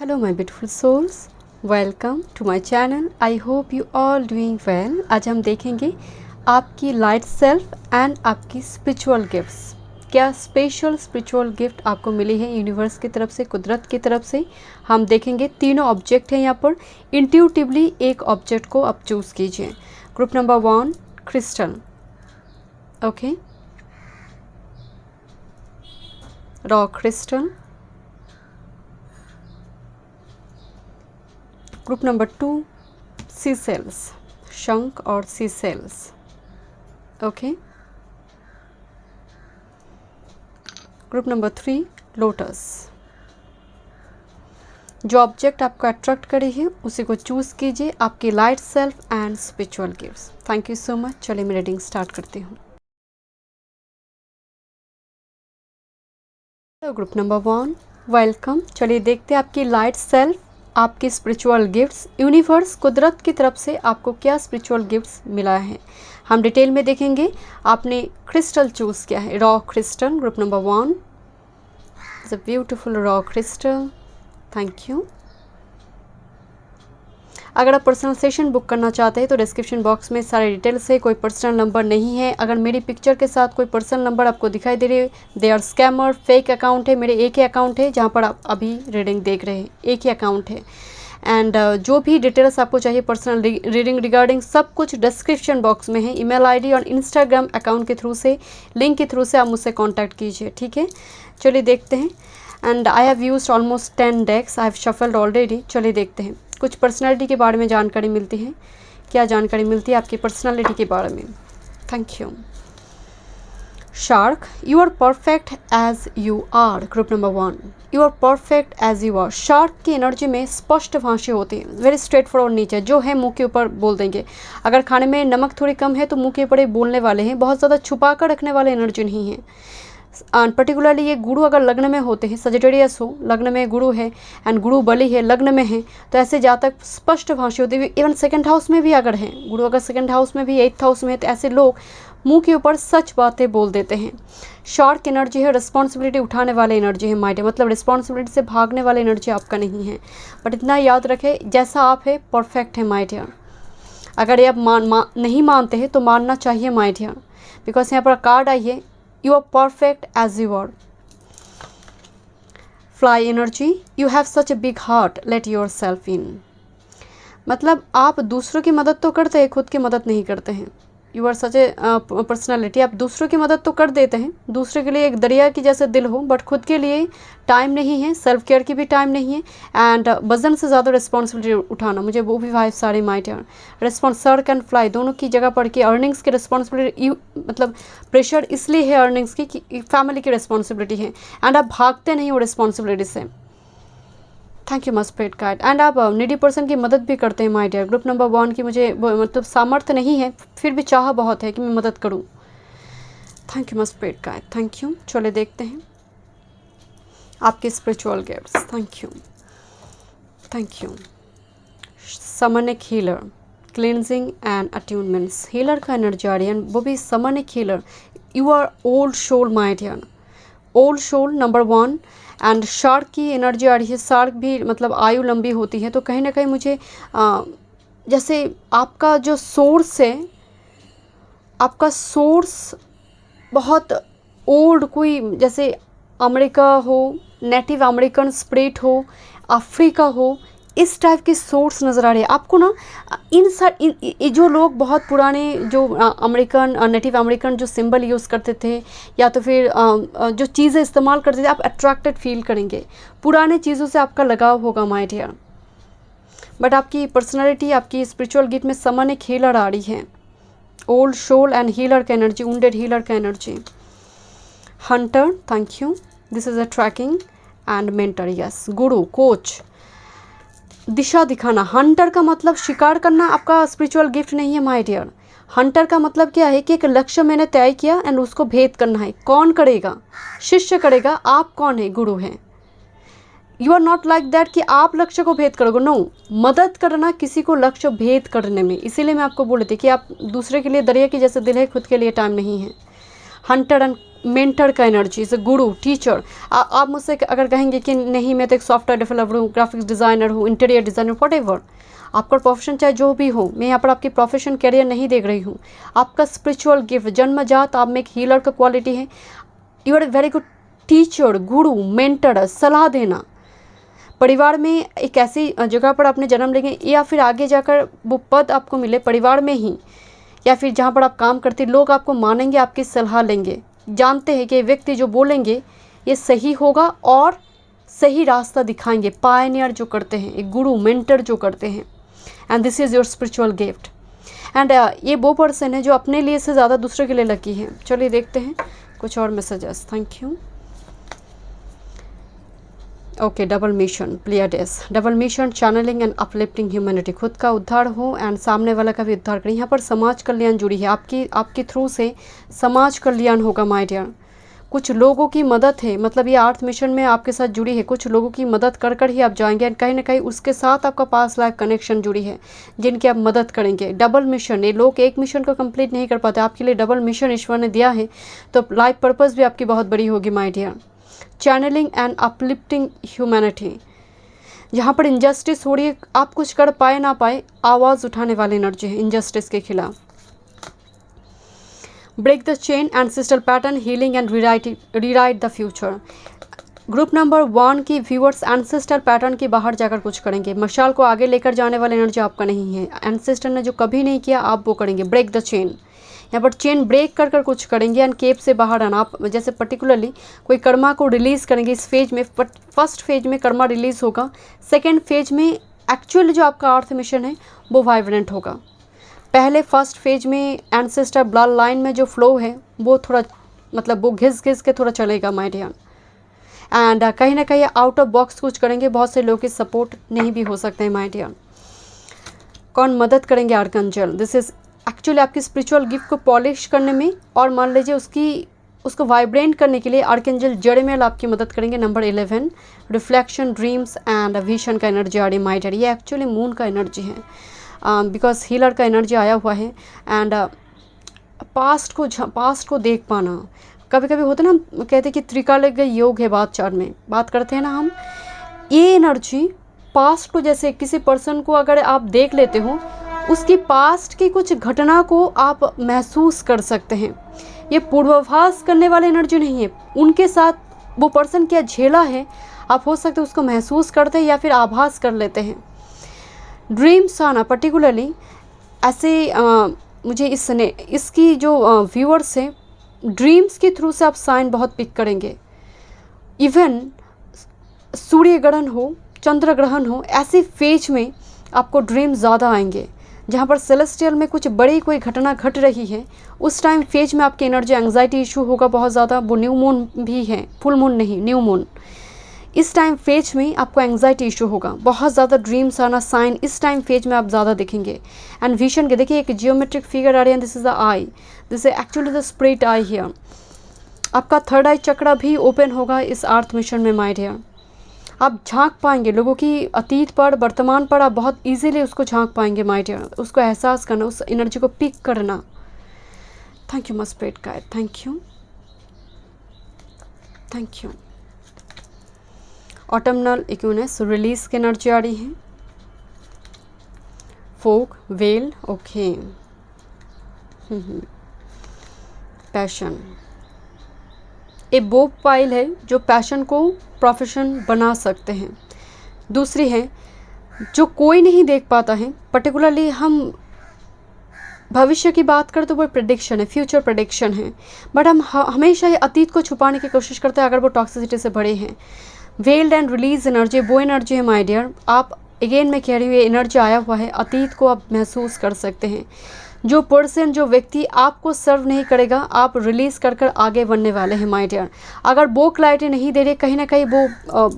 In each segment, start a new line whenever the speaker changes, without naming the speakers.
Hello my beautiful souls, welcome to my channel. I hope you all doing well. आज हम देखेंगे आपकी light self and आपकी spiritual gifts. क्या special spiritual gift आपको मिली है यूनिवर्स की तरफ से, कुदरत की तरफ से। हम देखेंगे तीनों ऑब्जेक्ट हैं यहाँ पर। इंट्यूटिवली एक ऑब्जेक्ट को आप चूज़ कीजिए। Group number 1 crystal, okay, raw crystal. Group number 2 sea shells, शंख और sea shells, okay. Group number 3 lotus. जो ऑब्जेक्ट आपको अट्रैक्ट करे है उसी को चूज़ कीजिए, आपकी light self and spiritual gifts. Thank you so much. चलिए मैं रीडिंग स्टार्ट करती हूँ। Hello group number 1, welcome. चलिए देखते हैं आपकी लाइट सेल्फ, आपकी स्पिरिचुअल गिफ्ट्स, यूनिवर्स कुदरत की तरफ से आपको क्या स्पिरिचुअल गिफ्ट्स मिला है। हम डिटेल में देखेंगे। आपने क्रिस्टल चूज़ किया है, raw crystal. Group number 1 is a beautiful raw crystal, thank you. अगर आप पर्सनल सेशन बुक करना चाहते हैं तो डिस्क्रिप्शन बॉक्स में सारे डिटेल्स है। कोई पर्सनल नंबर नहीं है। अगर मेरी पिक्चर के साथ कोई पर्सनल नंबर आपको दिखाई दे रहे, they are scammer, fake account है। मेरे एक ही अकाउंट है जहाँ पर आप अभी रीडिंग देख रहे हैं, एक ही अकाउंट है। एंड जो भी डिटेल्स आपको चाहिए पर्सनल रीडिंग रिगार्डिंग, सब कुछ डिस्क्रिप्शन बॉक्स में है। ईमेल आईडी और इंस्टाग्राम अकाउंट के थ्रू से, लिंक के थ्रू से आप मुझसे कॉन्टैक्ट कीजिए, ठीक है। चलिए देखते हैं। And I have used almost 10 decks, I have shuffled already. चलिए देखते हैं। कुछ पर्सनालिटी के बारे में जानकारी मिलती है। क्या जानकारी मिलती है आपकी पर्सनालिटी के बारे में। Thank you. Shark, you are perfect as you are. Group number 1, you are perfect as you are. Shark की एनर्जी में स्पष्ट भाषा होती है, वेरी स्ट्रेट फॉरवर्ड नेचर। जो है मुंह के ऊपर बोल देंगे। अगर खाने में नमक थोड़ी कम है तो मुंह के ऊपर ही बोलने वाले हैं। बहुत ज़्यादा छुपा कर रखने वाले एनर्जी नहीं है। पर्टिकुलरली ये गुरु अगर लग्न में होते हैं, सजिटेरियस हो, लग्न में गुरु है एंड गुरु बलि है, लग्न में है, तो ऐसे जातक स्पष्ट भाषी होते हैं। इवन सेकंड हाउस में भी अगर हैं गुरु, अगर सेकंड हाउस में भी, 8th हाउस में है, तो ऐसे लोग मुंह के ऊपर सच बातें बोल देते हैं। शार्क एनर्जी है, रिस्पॉन्सिबिलिटी उठाने वाले एनर्जी है माइंड, मतलब रिस्पॉन्सिबिलिटी से भागने वाले एनर्जी आपका नहीं है। बट इतना याद रखें, जैसा आप है परफेक्ट है माय डियर। अगर ये आप नहीं मानते हैं तो मानना चाहिए माय डियर, बिकॉज यहाँ पर कार्ड आई है, you are perfect as you are. Fly energy, you have such a big heart, let yourself in. मतलब आप दूसरों की मदद तो करते हैं, खुद की मदद नहीं करते हैं। You are such a personality, आप दूसरों की मदद तो कर देते हैं, दूसरे के लिए एक दरिया की जैसे दिल हो, बट खुद के लिए टाइम नहीं है, सेल्फ केयर की भी टाइम नहीं है। एंड वजन से ज़्यादा रिस्पॉन्सिबिलिटी उठाना, मुझे वो भी वाइफ सारे माइट है। रिस्पॉन्स सर्क एंड फ्लाई दोनों की जगह पड़ के अर्निंग्स की रिस्पॉन्सिबिलिटी, मतलब प्रेशर इसलिए है अर्निंग्स की कि फैमिली की रिस्पॉन्सिबिलिटी है एंड आप भागते नहीं हो रिस्पॉन्सिबिलिटी से। Thank you must spirit guide. And आप नीडी पर्सन की मदद भी करते हैं माय डियर। ग्रुप नंबर 1 की मुझे मतलब सामर्थ्य नहीं है, फिर भी चाह बहुत है कि मैं मदद करूं। Thank you must spirit guide, thank you. चले देखते हैं आपके spiritual gifts. Thank you, thank you. Shamanic healer, cleansing and attunements. Healer का एनर्जी आ रही है, वो भी shamanic healer. You are old soul my dear, old soul number 1। And shark की एनर्जी आ रही है। शार्क भी मतलब आयु लंबी होती है, तो कहीं ना कहीं मुझे जैसे आपका जो सोर्स है, आपका सोर्स बहुत ओल्ड, कोई जैसे अमेरिका हो, नेटिव अमेरिकन स्पिरिट हो, अफ्रीका हो, इस टाइप के सोर्स नज़र आ रहे हैं आपको ना। जो लोग बहुत पुराने, जो अमेरिकन, नेटिव अमेरिकन जो सिंबल यूज़ करते थे या तो फिर जो चीज़ें इस्तेमाल करते थे, आप अट्रैक्टेड फील करेंगे। पुराने चीज़ों से आपका लगाव होगा माय डियर। बट आपकी पर्सनालिटी, आपकी स्पिरिचुअल गिफ्ट में समन एक हीलर आ रही है। ओल्ड सोल एंड हीलर का एनर्जी, वुंडेड हीलर का energy. Hunter, thank you. This is a tracking and mentor, yes. Guru, coach, दिशा दिखाना। हंटर का मतलब शिकार करना आपका स्पिरिचुअल गिफ्ट नहीं है माय डियर। हंटर का मतलब क्या है कि एक लक्ष्य मैंने तय किया एंड उसको भेद करना है। कौन करेगा? शिष्य करेगा। आप कौन है? गुरु हैं। You are not like that कि आप लक्ष्य को भेद करोगे, नो। मदद करना किसी को लक्ष्य भेद करने में। इसीलिए मैं आपको बोल रही थी कि आप दूसरे के लिए दरिया की जैसे दिल है, खुद के लिए टाइम नहीं है। हंटर एंड मेंटर का एनर्जी, इज गुरु, टीचर। आप मुझसे अगर कहेंगे कि नहीं मैं तो एक सॉफ्टवेयर डेवलपर हूँ, ग्राफिक्स डिज़ाइनर हूँ, इंटीरियर डिज़ाइनर, व्हाटएवर आपका प्रोफेशन चाहे जो भी हो, मैं यहाँ पर आपकी प्रोफेशन कैरियर नहीं देख रही हूँ। आपका स्पिरिचुअल गिफ्ट जन्मजात आप में एक हीलर का क्वालिटी है। You are a very good teacher, guru, mentor, सलाह देना। परिवार में एक ऐसी जगह पर आपने जन्म लेंगे या फिर आगे जाकर वो पद आपको मिले परिवार में ही, या फिर जहाँ पर आप काम करते लोग आपको मानेंगे, आपकी सलाह लेंगे, जानते हैं कि ये व्यक्ति जो बोलेंगे ये सही होगा और सही रास्ता दिखाएंगे। पायनियर जो करते हैं, एक गुरु, मेंटर जो करते हैं, and this is your spiritual gift. And ये वो पर्सन है जो अपने लिए से ज़्यादा दूसरे के लिए लकी है। चलिए देखते हैं कुछ और messages. Thank you. Okay, double mission, players, double mission, channelling and uplifting humanity. खुद का उद्धार हो एंड सामने वाला का भी उद्धार करें। यहाँ पर समाज कल्याण जुड़ी है, आपकी थ्रू से समाज कल्याण होगा माय डियर। कुछ लोगों की मदद है, मतलब ये अर्थ मिशन में आपके साथ जुड़ी है, कुछ लोगों की मदद कर कर ही आप जाएंगे एंड कहीं ना कहीं उसके साथ आपका पास लाइफ कनेक्शन जुड़ी है जिनकी आप मदद करेंगे। डबल मिशन, ये लोग एक मिशन को कंप्लीट नहीं कर पाते, आपके लिए डबल मिशन ईश्वर ने दिया है, तो लाइफ पर्पस भी आपकी बहुत बड़ी होगी my dear. Channelling and uplifting humanity, जहाँ पर इनजस्टिस हो रही है, आप कुछ कर पाए ना पाए, आवाज़ उठाने वाली एनर्जी है इनजस्टिस के खिलाफ। Break the chain, ancestral pattern, healing and rewrite the future. Group number 1 की व्यूअर्स एंसेस्ट्रल पैटर्न के बाहर जाकर कुछ करेंगे। मशाल को आगे लेकर जाने वाली एनर्जी आपका नहीं है। एंसेस्टर ने जो कभी नहीं किया आप वो करेंगे। ब्रेक द चेन, यहाँ पर चेन ब्रेक कर कर कुछ करेंगे एंड केप से बाहर आना। आप जैसे पर्टिकुलरली कोई कर्मा को रिलीज़ करेंगे इस फेज में। फर्स्ट फेज में कर्मा रिलीज़ होगा, सेकेंड फेज में एक्चुअल जो आपका अर्थ मिशन है वो वाइब्रेंट होगा। पहले फर्स्ट फेज में एंसेस्टर ब्लड लाइन में जो फ्लो है वो थोड़ा मतलब वो घिस घिस के थोड़ा चलेगा माय डियर। एंड कहीं ना कहीं आउट ऑफ बॉक्स कुछ करेंगे, बहुत से लोगों की सपोर्ट नहीं भी हो सकते हैं माय डियर। कौन मदद करेंगे? आर्कएंजल। दिस इज एक्चुअली आपकी स्पिरिचुअल गिफ्ट को पॉलिश करने में और मान लीजिए उसको वाइब्रेंट करने के लिए आर्कएंजल जड़मेल आपकी मदद करेंगे। Number 11, reflection, dreams and vision का एनर्जी आ रही माय डियर। ये एक्चुअली मून का एनर्जी है, बिकॉज हीलर का एनर्जी आया हुआ है। एंड पास्ट को देख पाना, कभी कभी होता है ना, कहते हैं कि त्रिकालिक योग है, बात करते हैं ना हम, ये एनर्जी पास्ट को, जैसे किसी पर्सन को अगर आप देख लेते हो उसकी पास्ट की कुछ घटना को आप महसूस कर सकते हैं। ये पूर्वाभास करने वाली एनर्जी नहीं है, उनके साथ वो पर्सन क्या झेला है आप हो सकते उसको महसूस करते हैं या फिर आभास कर लेते हैं। ड्रीम्स आना पर्टिकुलरली ऐसे मुझे इसकी जो व्यूअर्स हैं ड्रीम्स के थ्रू से आप साइन बहुत पिक करेंगे। इवन सूर्य ग्रहण हो, चंद्र ग्रहण हो, ऐसे फेज में आपको ड्रीम ज़्यादा आएंगे जहाँ पर सेलेस्टियल में कुछ बड़ी कोई घटना घट रही है। उस टाइम फेज में आपकी एनर्जी एंग्जाइटी इशू होगा बहुत ज़्यादा। वो न्यू मून भी है, फुल मून नहीं, न्यू मून। इस टाइम फेज में आपको एंग्जाइटी इशू होगा, बहुत ज़्यादा ड्रीम्स आना, साइन इस टाइम फेज में आप ज़्यादा देखेंगे। एंड विजन के देखिए एक जियोमेट्रिक फिगर आ रही है, this is the I, this is actually the spirit I hear. आपका थर्ड आई चक्र भी ओपन होगा इस अर्थ मिशन में माय डियर। आप झांक पाएंगे लोगों की अतीत पर, वर्तमान पर, आप बहुत इजीली उसको झांक पाएंगे माय डियर। उसको एहसास करना, उस एनर्जी को पिक करना। Thank you my spirit guide, thank you, thank you. Autumnal equinox, release की एनर्जी आ रही है। फोक, वेल, ओके। पैशन, एक वो पाइल है जो पैशन को प्रोफेशन बना सकते हैं। दूसरी है जो कोई नहीं देख पाता है, पर्टिकुलरली हम भविष्य की बात करें तो वो प्रेडिक्शन है, फ्यूचर प्रेडिक्शन है, बट हम हमेशा ये अतीत को छुपाने की कोशिश करते हैं अगर वो टॉक्सिसिटी से भरे हैं। वेल्ड एंड रिलीज एनर्जी वो एनर्जी है माय डियर। आप अगेन मैं कह रही हूँ ये एनर्जी आया हुआ है, अतीत को आप महसूस कर सकते हैं। जो पर्सन, जो व्यक्ति आपको सर्व नहीं करेगा आप रिलीज़ कर कर आगे बढ़ने वाले हैं माय डियर। अगर वो क्लैरिटी नहीं दे रहे, कहीं ना कहीं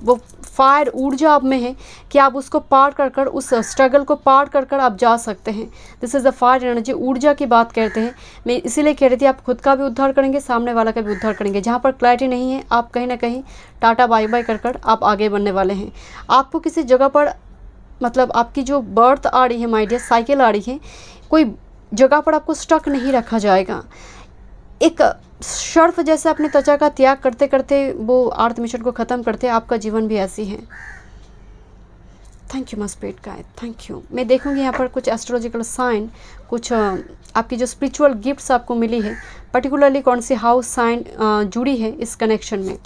वो फायर ऊर्जा आप में है कि आप उसको पार कर कर, उस स्ट्रगल को पार कर कर आप जा सकते हैं। This is the fire energy, ऊर्जा की बात करते हैं। मैं इसीलिए कह रही थी आप खुद का भी उद्धार करेंगे, सामने वाला का भी उद्धार करेंगे। जहाँ पर क्लैरिटी नहीं है आप कहीं ना कहीं टाटा बाय बाय कर कर आप आगे बढ़ने वाले हैं। आपको किसी जगह पर, मतलब आपकी जो बर्थ आ रही है माय डियर, साइकिल आ रही है, कोई जगह पर आपको स्टक नहीं रखा जाएगा। एक सर्फ जैसे अपने त्वचा का त्याग करते करते वो अर्थ मिशन को ख़त्म करते, आपका जीवन भी ऐसी है। Thank you my spirit guide, thank you. मैं देखूंगी यहाँ पर कुछ एस्ट्रोलॉजिकल साइन, कुछ आपकी जो स्पिरिचुअल गिफ्ट्स आपको मिली है, पर्टिकुलरली कौन सी हाउस साइन जुड़ी है इस कनेक्शन में।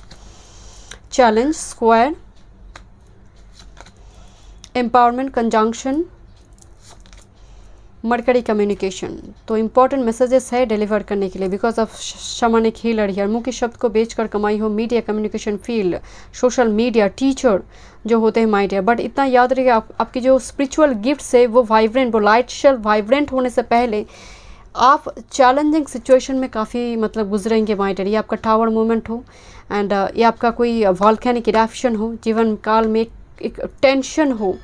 Challenge, square, empowerment, conjunction, mercury communication. तो इम्पॉर्टेंट मैसेजेस है डिलीवर करने के लिए बिकॉज ऑफ शमानिक हीलर हियर। मुख्य शब्द को बेचकर कमाई हो, media, communication field, social media, teacher जो होते हैं माय डियर। बट इतना याद रखिए आपकी जो स्पिरिचुअल गिफ्ट्स है वो वाइब्रेंट, वो लाइट शेल वाइब्रेंट होने से पहले आप चैलेंजिंग सिचुएशन में काफ़ी मतलब गुजरेंगे माय डियर। ये आपका टावर मूवमेंट हो एंड ये आपका कोई वॉल्केनिक इरप्शन हो, जीवन काल में एक टेंशन हो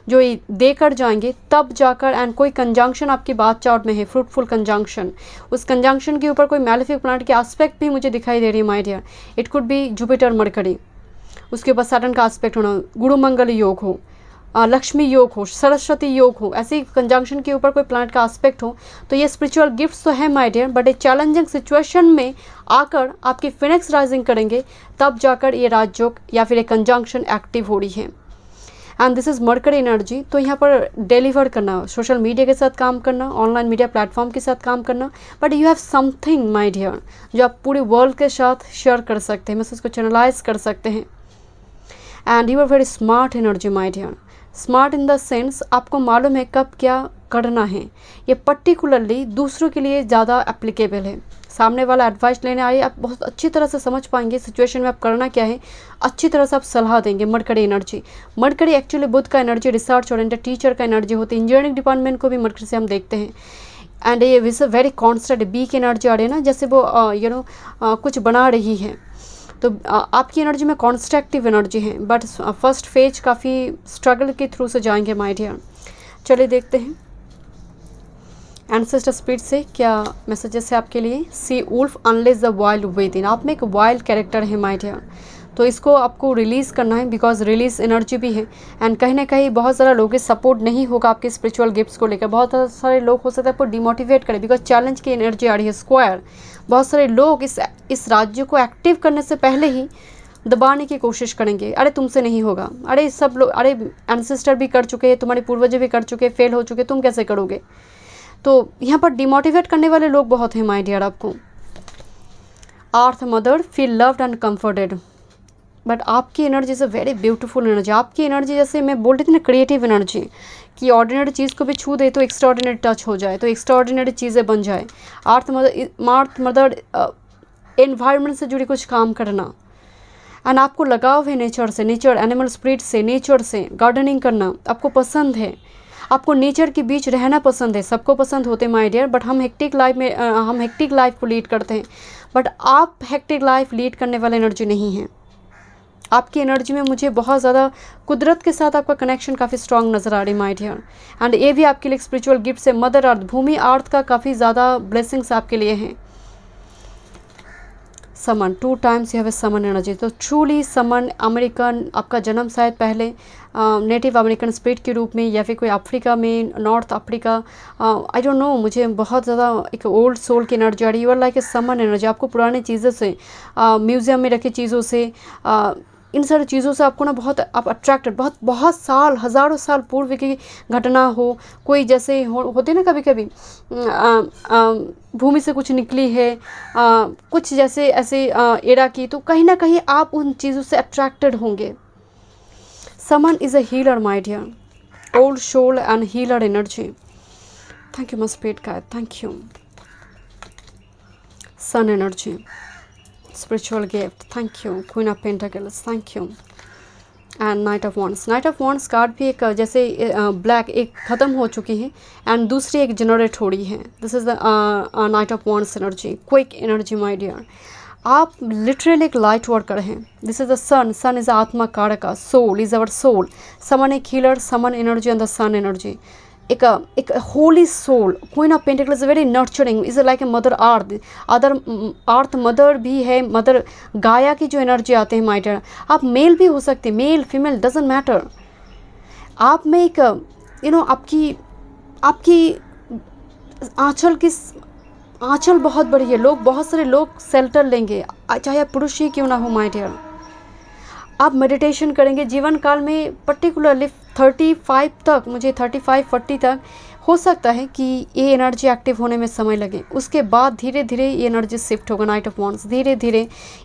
जो ये देकर जाएंगे, तब जाकर एंड कोई कंजंक्शन आपकी बात चार्ट में है, फ्रूटफुल कंजंक्शन, उस कंजंक्शन के ऊपर कोई मैलेफिक प्लैनेट की एस्पेक्ट भी मुझे दिखाई दे रही है my dear. It could be Jupiter Mercury, उसके ऊपर सैटर्न का एस्पेक्ट होना, गुरु मंगल योग हो, लक्ष्मी योग हो, सरस्वती योग हो, ऐसी कंजंक्शन के ऊपर कोई प्लैनेट का एस्पेक्ट हो। तो ये स्पिरिचुअल गिफ्ट्स तो है माय डियर, बट एक चैलेंजिंग सिचुएशन में आकर आपकी फिनिक्स राइजिंग करेंगे, तब जाकर ये राजयोग या फिर एक कंजंक्शन एक्टिव हो रही है। And this is mercury energy. तो यहाँ पर डिलीवर करना, सोशल मीडिया के साथ काम करना, ऑनलाइन मीडिया प्लेटफॉर्म के साथ काम करना, but you have something my dear जो आप पूरे वर्ल्ड के साथ शेयर कर सकते हैं, मैसेज को चैनलाइज कर सकते हैं। And you are very smart energy my dear. Smart in the sense आपको मालूम है कब क्या करना है। ये पर्टिकुलरली दूसरों के लिए ज़्यादा एप्लीकेबल है। सामने वाला एडवाइस लेने आए, आप बहुत अच्छी तरह से समझ पाएंगे सिचुएशन में आप करना क्या है, अच्छी तरह से आप सलाह देंगे। मरकरी एनर्जी, मरकरी एक्चुअली बुध का एनर्जी, रिसर्च ओरिएंटेड टीचर का एनर्जी होती है। इंजीनियरिंग डिपार्टमेंट को भी मरकरी से हम देखते हैं। एंड ये विज वेरी कॉन्स्टेंट, बी की एनर्जी आ रही है ना, जैसे वो कुछ बना रही है। तो आपकी एनर्जी में कॉन्स्ट्रक्टिव एनर्जी है, बट फर्स्ट फेज काफ़ी स्ट्रगल के थ्रू से जाएंगे माय डियर। चलिए देखते हैं एंसेस्टर स्पिरिट से क्या मैसेजेस है आपके लिए। Sea wolf unleash the wild within, आप में एक वाइल्ड कैरेक्टर है माय डियर, तो इसको आपको रिलीज़ करना है बिकॉज रिलीज एनर्जी भी है। एंड कहीं ना कहीं बहुत सारा लोगों के सपोर्ट नहीं होगा आपके स्पिरिचुअल गिफ्ट्स को लेकर। बहुत सारे लोग हो सकता है आपको डिमोटिवेट करें बिकॉज चैलेंज की एनर्जी आ रही है। स्क्वायर, बहुत सारे लोग इस राज्य को एक्टिव करने से पहले ही दबाने की कोशिश करेंगे। अरे तुमसे नहीं होगा, अरे सब लोग, अरे एंसेस्टर भी कर चुके हैं, तुम्हारे पूर्वज भी कर चुके, फेल हो चुके, तुम कैसे करोगे। तो यहाँ पर डिमोटिवेट करने वाले लोग बहुत हैं माय डियर आपको। Earth mother, feel loved and comforted, but आपकी energy is a very beautiful energy. आपकी एनर्जी जैसे मैं बोल रही थी ना, क्रिएटिव एनर्जी, कि ऑर्डिनरी चीज़ को भी छू दे तो एक्स्ट्राऑर्डिनरी टच हो जाए, तो एक्स्ट्राऑर्डिनरी चीज़ें बन जाए। अर्थ मदर एनवायरनमेंट से जुड़ी कुछ काम करना, एंड आपको लगाव है नेचर से, नेचर एनिमल स्पिरिट से, नेचर से गार्डनिंग करना आपको पसंद है। आपको नेचर के बीच रहना पसंद है, सबको पसंद होते हैं माय डियर, बट हम हेक्टिक लाइफ को लीड करते हैं। बट आप हेक्टिक लाइफ लीड करने वाले एनर्जी नहीं हैं। आपकी एनर्जी में मुझे बहुत ज़्यादा कुदरत के साथ आपका कनेक्शन काफ़ी स्ट्रांग नज़र आ रही है माय डियर। एंड ये भी आपके लिए स्पिरिचुअल गिफ्ट से मदर अर्थ, भूमि अर्थ का काफ़ी ज़्यादा ब्लेसिंग्स आपके लिए हैं। Shaman, 2 times you have a shaman energy. तो ट्रूली समन अमेरिकन, आपका जन्म शायद पहले नेटिव अमेरिकन स्पिरिट के रूप में या फिर कोई अफ्रीका में, north Africa, I don't know, मुझे बहुत ज़्यादा एक ओल्ड सोल की एनर्जी आ रही है। You are like a shaman energy. आपको पुरानी चीज़ों से, म्यूज़ियम में रखे चीज़ों से, इन सारी चीज़ों से आपको ना बहुत आप अट्रैक्टेड, बहुत साल, हज़ारों साल पूर्व की घटना हो, कोई जैसे होते ना कभी कभी भूमि से कुछ निकली है, कुछ जैसे ऐसे एरा की, तो कहीं ना कहीं आप उन चीज़ों से अट्रैक्टेड होंगे। Shaman is a healer my dear, old soul and healer energy. Thank you my spirit guide, thank you. Sun energy, spiritual gift, thank you. Queen of Pentacles, thank you. And knight of wands, knight of wands card भी एक जैसे black एक ख़त्म हो चुकी है and दूसरी एक जनरेट हो रही है। This is the knight of wands energy, quick energy my dear. आप लिटरली एक लाइट वर्कर हैं। This is the sun, sun is आत्मा कारका, soul is our soul. Shaman एक healer, shaman energy and the sun energy, एक holy soul. Queen of pentacles very nurturing, is like a mother earth. Other earth mother भी है, mother गाया की जो energy आते हैं माय डियर। आप मेल भी हो सकते हैं, मेल फीमेल डजेंट मैटर। आप में एक आपकी आंचल की आंचल बहुत बड़ी है, लोग, बहुत सारे लोग शेल्टर लेंगे, चाहे आप पुरुष ही क्यों ना हो माय डियर। आप मेडिटेशन करेंगे जीवन काल में, पर्टिकुलरली 35 तक, मुझे 35-40 तक हो सकता है कि ये एनर्जी एक्टिव होने में समय लगे। उसके बाद धीरे धीरे ये एनर्जी शिफ्ट होगा। नाइट ऑफ वॉन्ड्स, धीरे धीरे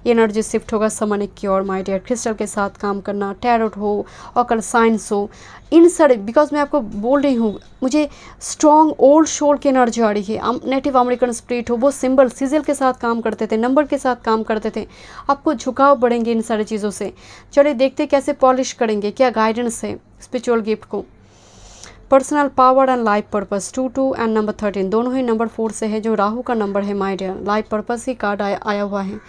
ये एनर्जी शिफ्ट होगा। समनिक क्योर माय डियर, क्रिस्टल के साथ काम करना, टैरोट हो, ऑकल साइंस हो, इन सारे, बिकॉज मैं आपको बोल रही हूँ मुझे स्ट्रॉन्ग ओल्ड सोल की एनर्जी आ रही है। नेटिव अमेरिकन स्पिरिट हो, वो सिंबल सिजल के साथ काम करते थे, नंबर के साथ काम करते थे। आपको झुकाव बढ़ेंगे इन सारी चीज़ों से। चलिए देखते कैसे पॉलिश करेंगे, क्या गाइडेंस है स्पिरिचुअल गिफ्ट को। Personal power and life purpose 22 and number 13 दोनों ही नंबर 4 से है, जो राहु का नंबर है माय डियर। लाइफ पर्पस ही कार्ड आया हुआ है।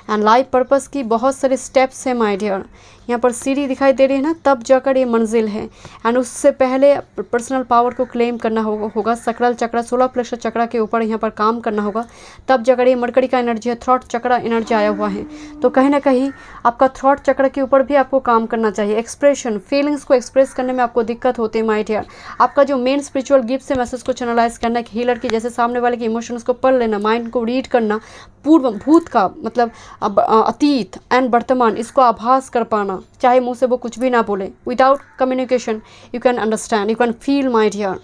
एंड लाइफ पर्पस की बहुत सारे स्टेप्स हैं माय डियर। यहाँ पर सीढ़ी दिखाई दे रही है ना, तब जाकर ये मंजिल है। एंड उससे पहले पर्सनल पावर को क्लेम करना होगा। सकरल चक्र, 16 प्लस चक्र के ऊपर यहाँ पर काम करना होगा, तब जाकर ये मरकरी का एनर्जी है। थ्रॉट चक्र एनर्जी आया हुआ है, तो कहीं ना कहीं आपका थ्रॉट चक्र के ऊपर भी आपको काम करना चाहिए। एक्सप्रेशन, फीलिंग्स को एक्सप्रेस करने में आपको दिक्कत होती है माय डियर। आपका जो मेन स्पिरिचुअल गिफ्ट है, मैसेज को चैनलाइज करना, कि हीलर की जैसे सामने वाले के इमोशंस को पढ़ लेना, माइंड को रीड करना, पूर्व भूत का मतलब अतीत एंड वर्तमान, इसको आभास कर पाना, चाहे मुंह से वो कुछ भी ना बोले। Without communication you can understand, you can feel my dear.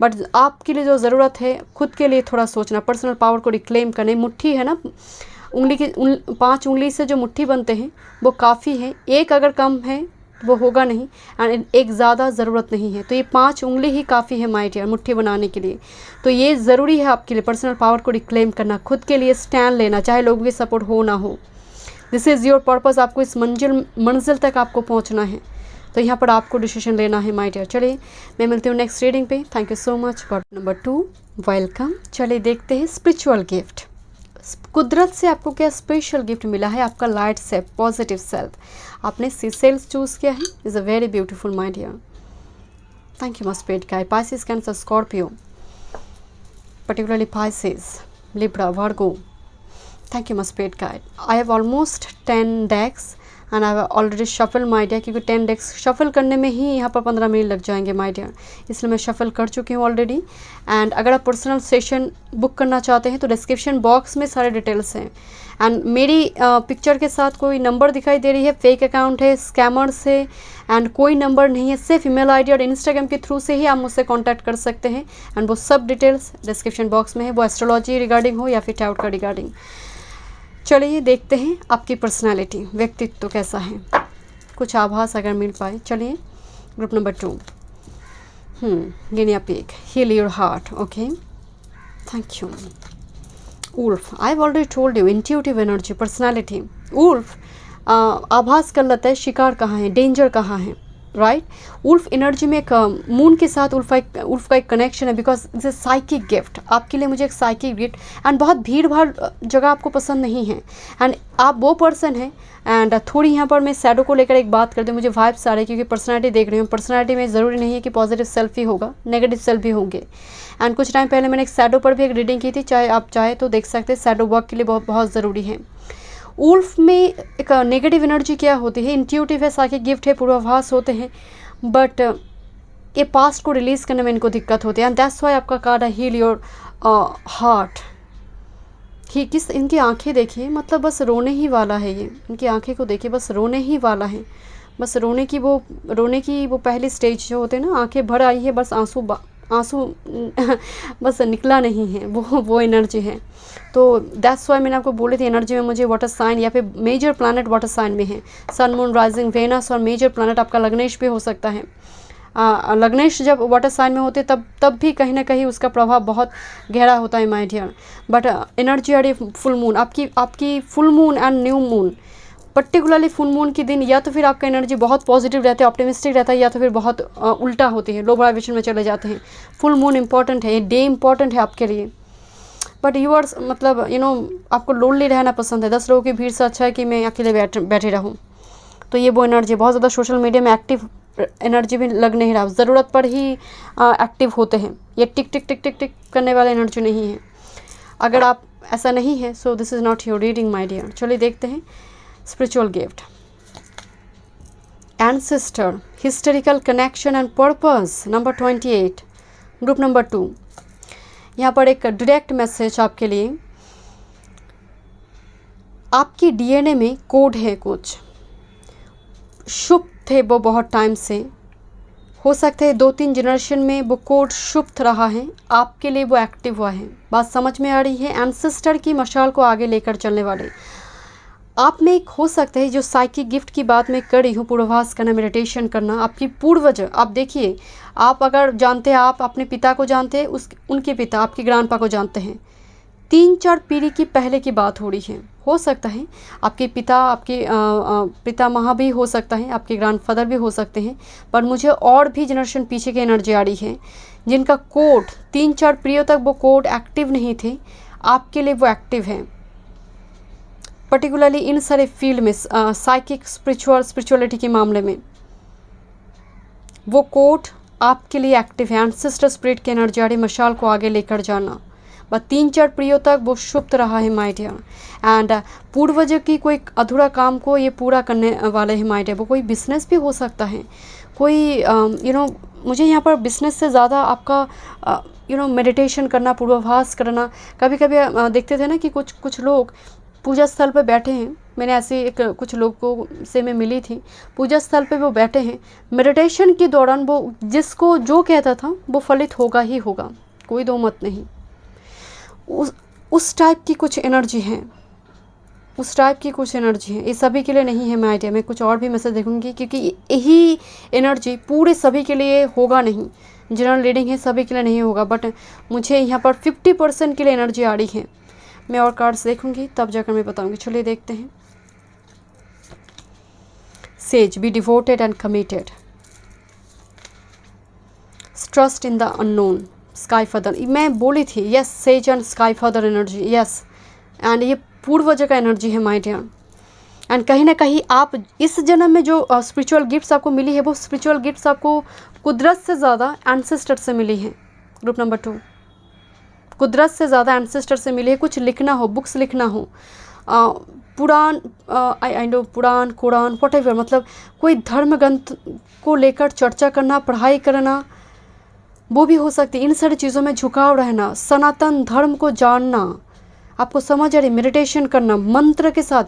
But आपके लिए जो ज़रूरत है, खुद के लिए थोड़ा सोचना, पर्सनल पावर को रिक्लेम करने। मुट्ठी है ना, उंगली की 5 उंगली से जो मुट्ठी बनते हैं वो काफ़ी है। एक अगर कम है वो होगा नहीं, एंड एक ज़्यादा ज़रूरत नहीं है। तो ये 5 उंगली ही काफ़ी है माय डियर मुट्ठी बनाने के लिए। तो ये ज़रूरी है आपके लिए, पर्सनल पावर को रिक्लेम करना, खुद के लिए स्टैंड लेना, चाहे लोगों की सपोर्ट हो ना हो। This is your purpose. आपको इस मंजिल तक आपको पहुंचना है, तो यहाँ पर आपको डिसीजन लेना है माय डियर। चलिए मैं मिलती हूँ नेक्स्ट रीडिंग पे। Thank you so much. God number 2, welcome. चलिए देखते हैं स्पिरिचुअल गिफ्ट। कुदरत से आपको क्या स्पेशल गिफ्ट मिला है। आपका लाइट सेल्फ, पॉजिटिव सेल्फ, आपने सी सेल्स चूज़ किया है। Is a very beautiful my dear. Thank you my spirit guide. Pisces, Cancer, Scorpio, particularly Pisces, Libra, Virgo. Thank you my spirit guide. I have almost 10 decks and I have already shuffled my deck, क्योंकि 10 decks shuffle करने में ही यहाँ पर 15 minute लग जाएंगे my dear, इसलिए मैं shuffle कर चुकी हूँ ऑलरेडी। एंड अगर आप पर्सनल सेशन बुक करना चाहते हैं तो डिस्क्रिप्शन बॉक्स में सारे डिटेल्स हैं। एंड मेरी पिक्चर के साथ कोई नंबर दिखाई दे रही है, फेक अकाउंट है, स्कैमर्स है, एंड कोई नंबर नहीं है, सिर्फ ईमेल आईडी और इंस्टाग्राम के थ्रू से ही आप मुझसे कांटेक्ट कर सकते हैं। एंड वो सब डिटेल्स डिस्क्रिप्शन बॉक्स में है, वो एस्ट्रोलॉजी रिगार्डिंग हो या फिर टाउट का रिगार्डिंग। चलिए देखते हैं आपकी पर्सनालिटी, व्यक्तित्व कैसा है, कुछ आभास अगर मिल पाए। चलिए group number 2, guinea pig, heal your heart. Okay, thank you. Wolf, I've already told you, intuitive energy, personality. Wolf आभास कर लेता है शिकार कहाँ है, डेंजर कहाँ है, राइट। उल्फ एनर्जी में एक मून के साथ उल्फ का एक कनेक्शन है, because it's a psychic gift. आपके लिए मुझे एक साइकिक गिफ्ट, एंड बहुत भीड़ भाड़ जगह आपको पसंद नहीं है, एंड आप वो पर्सन है। एंड थोड़ी यहाँ पर मैं शैडो को लेकर एक बात करती हूँ, मुझे वाइब्स आ रही है, क्योंकि पर्सनालिटी देख रही हूँ। पर्सनालिटी में ज़रूरी नहीं है कि पॉजिटिव सेल्फ ही होगा, नेगेटिव सेल्फ भी होंगे। एंड कुछ टाइम पहले मैंने एक शैडो पर भी एक रीडिंग की थी, चाहे आप चाहे तो देख सकते हैं। शैडो वर्क के लिए बहुत बहुत ज़रूरी है। उल्फ में एक नेगेटिव एनर्जी क्या होती है, इंट्यूटिव है, साइकिक गिफ्ट है, पूर्वाभास होते हैं, बट ये पास्ट को रिलीज़ करने में इनको दिक्कत होती है। एंड दैट्स वाई आपका कार्ड है हील योर हार्ट। ही किस इनकी आंखें देखिए, मतलब बस रोने ही वाला है ये। इनकी आंखें को देखिए, बस रोने ही वाला है। बस रोने की वो पहली स्टेज जो होते हैं ना, आंखें भर आई है, बस आंसू बस निकला नहीं है, वो एनर्जी है। तो दैट्स वाई मैंने आपको बोली थी, एनर्जी में मुझे वाटर साइन या फिर मेजर प्लैनेट वाटर साइन में है। सन, मून, राइजिंग, वेनस और मेजर प्लैनेट आपका लग्नेश भी हो सकता है। लग्नेश जब वाटर साइन में होते तब भी कहीं ना कहीं उसका प्रभाव बहुत गहरा होता है माय डियर। बट एनर्जी आ रही फुल मून, आपकी full moon and new moon, particularly full moon के दिन या तो फिर आपका एनर्जी बहुत पॉजिटिव रहता है, ऑप्टिमिस्टिक रहता है, या तो फिर बहुत उल्टा होती है, लो वाइब्रेशन में चले जाते हैं। फुल मून इंपॉर्टेंट है, ये डे इंपॉर्टेंट है आपके लिए। बट यू आर मतलब आपको लोनली रहना पसंद है। 10 लोगों की भीड़ से अच्छा है कि मैं अकेले बैठे रहूँ। तो ये वो एनर्जी, बहुत ज़्यादा सोशल मीडिया में एक्टिव एनर्जी भी लग नहीं रहा, ज़रूरत पर ही एक्टिव होते हैं। ये टिक टिक टिक टिक टिक करने वाला एनर्जी नहीं है। अगर आप ऐसा नहीं है, so this is not your reading my dear. चलिए देखते हैं spiritual gift. Ancestor, historical connection and purpose, number 28, group number 2। यहाँ पर एक डायरेक्ट मैसेज आपके लिए, आपकी डीएनए में कोड है, कुछ शुभ थे वो बहुत टाइम से, हो सकता है 2-3 जनरेशन में वो कोड शुभ रहा है, आपके लिए वो एक्टिव हुआ है। बात समझ में आ रही है? एंसेस्टर की मशाल को आगे लेकर चलने वाले आप में एक हो सकता है, जो साइकिक गिफ्ट की बात मैं कर रही हूँ, पूर्वाभास करना, मेडिटेशन करना, आपकी पूर्वज, आप देखिए, आप अगर जानते हैं, आप अपने पिता को जानते हैं, उनके पिता आपके ग्रैंडपा को जानते हैं, 3-4 पीढ़ी की पहले की बात हो रही है। हो सकता है आपके पिता, आपके पितामह भी हो सकता है, आपके ग्रैंडफादर भी हो सकते हैं, पर मुझे और भी जनरेशन पीछे की एनर्जी आ रही है, जिनका कोड 3-4 पीढ़ियों तक वो कोड एक्टिव नहीं थे, आपके लिए वो एक्टिव है। पर्टिकुलरली इन सारे फील्ड में, साइकिक, स्पिरिचुअलिटी के मामले में वो कोड आपके लिए एक्टिव है। एंसेस्टर स्पिरिट की एनर्जी आ रही, मशाल को आगे लेकर जाना, बस 3-4 पीढ़ियों तक वो शुभ रहा है माय डियर। एंड पूर्वज की कोई अधूरा काम को ये पूरा करने वाले हैं माय डियर। वो कोई बिजनेस भी हो सकता है, कोई मुझे यहाँ पर बिजनेस से ज़्यादा आपका मेडिटेशन करना, पूर्वाभास करना। कभी कभी देखते थे ना कि कुछ लोग पूजा स्थल पर बैठे हैं, मैंने ऐसे कुछ लोगों से मैं मिली थी, पूजा स्थल पे वो बैठे हैं, मेडिटेशन के दौरान वो जिसको जो कहता था वो फलित होगा ही होगा, कोई दो मत नहीं। उस टाइप की कुछ एनर्जी है, उस टाइप की कुछ एनर्जी है। ये सभी के लिए नहीं है माय डियर, मैं कुछ और भी मैसेज देखूंगी, क्योंकि यही एनर्जी पूरे सभी के लिए होगा नहीं। जनरल रीडिंग है, सभी के लिए नहीं होगा, बट मुझे यहाँ पर 50% के लिए एनर्जी आ रही है। मैं और कार्ड्स देखूंगी तब जाकर मैं बताऊंगी। चलिए देखते हैं। Sage, be devoted and committed, trust in the unknown, sky father, मैं बोली थी, yes, sage and sky father energy, yes, and ये पूर्वज का एनर्जी है माय डियर। एंड कहीं ना कहीं आप इस जन्म में जो स्पिरिचुअल गिफ्ट्स आपको मिली है, वो स्पिरिचुअल गिफ्ट्स आपको कुदरत से ज़्यादा एंसेस्टर से मिली है। ग्रुप नंबर 2, कुदरत से ज़्यादा एंसेस्टर से मिली है। कुछ लिखना हो, बुक्स लिखना हो, पुराण, आई नो, पुराण, कुरान, व्हाटएवर, मतलब कोई धर्म ग्रंथ को लेकर चर्चा करना, पढ़ाई करना, वो भी हो सकती है। इन सारी चीज़ों में झुकाव रहना, सनातन धर्म को जानना, आपको समझ आ रही, मेडिटेशन करना मंत्र के साथ।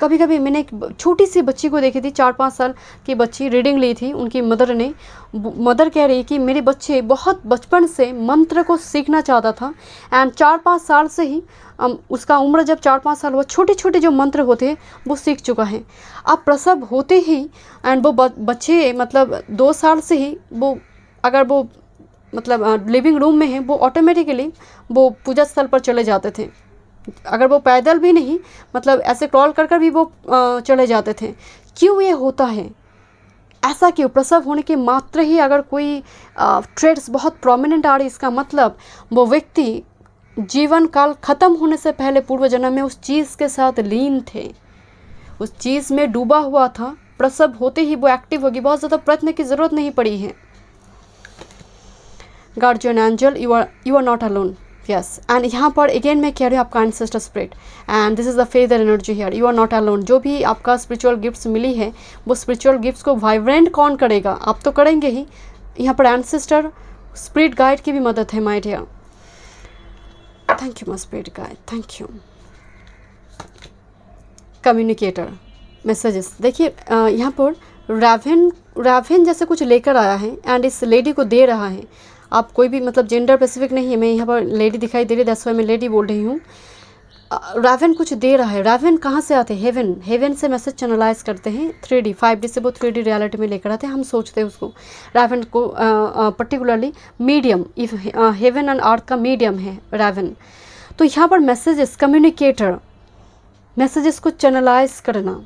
कभी कभी मैंने एक छोटी सी बच्ची को देखी थी, 4-5 साल की बच्ची, रीडिंग ली थी उनकी मदर ने। मदर कह रही कि मेरे बच्चे बहुत बचपन से मंत्र को सीखना चाहता था, एंड 4-5 साल से ही उसका उम्र जब 4-5 साल हुआ, छोटे छोटे जो मंत्र होते हैं वो सीख चुका है। अब प्रसव होते ही एंड वो बच्चे मतलब 2 साल से ही वो, अगर वो मतलब लिविंग रूम में है, वो ऑटोमेटिकली वो पूजा स्थल पर चले जाते थे। अगर वो पैदल भी नहीं, मतलब ऐसे क्रॉल कर भी वो चले जाते थे। क्यों ये होता है? ऐसा क्यों? प्रसव होने के मात्र ही अगर कोई ट्रेड्स बहुत प्रोमिनेंट आ रही, इसका मतलब वो व्यक्ति जीवन काल ख़त्म होने से पहले पूर्व जन्म में उस चीज़ के साथ लीन थे, उस चीज़ में डूबा हुआ था। प्रसव होते ही वो एक्टिव होगी, बहुत ज़्यादा प्रयत्न की ज़रूरत नहीं पड़ी है। Guardian angel, you are not alone, yes. And यहाँ पर अगेन मैं कह रही हूँ, आपका ancestor spirit, and this is the feather energy here, you are not alone. जो भी आपका स्पिरिचुअल गिफ्ट्स मिली है, वो स्पिरिचुअल गिफ्ट्स को वाइब्रेंट कौन करेगा? आप तो करेंगे ही। यहाँ पर एंसेस्टर स्पिरिट गाइड की भी मदद है my dear. Thank you my spirit guide, thank you. Communicator messages, देखिए यहाँ पर रैवेन जैसे कुछ लेकर आया है, एंड इस लेडी को दे रहा है। आप कोई भी, मतलब जेंडर स्पेसिफिक नहीं है, मैं यहाँ पर लेडी दिखाई दे रही है, दैट्स व्हाई मैं लेडी बोल रही हूँ। रैवेन कुछ दे रहा है। रैवेन कहाँ से आते हैं? हेवन से मैसेज चैनलाइज करते हैं। 3D 5D से वो 3D रियलिटी में लेकर आते हैं, हम सोचते हैं उसको। रैवेन को particularly medium, if heaven and earth का मीडियम है रैवेन। तो यहाँ पर मैसेजेस, कम्युनिकेटर, मैसेजेस को चैनलाइज करना।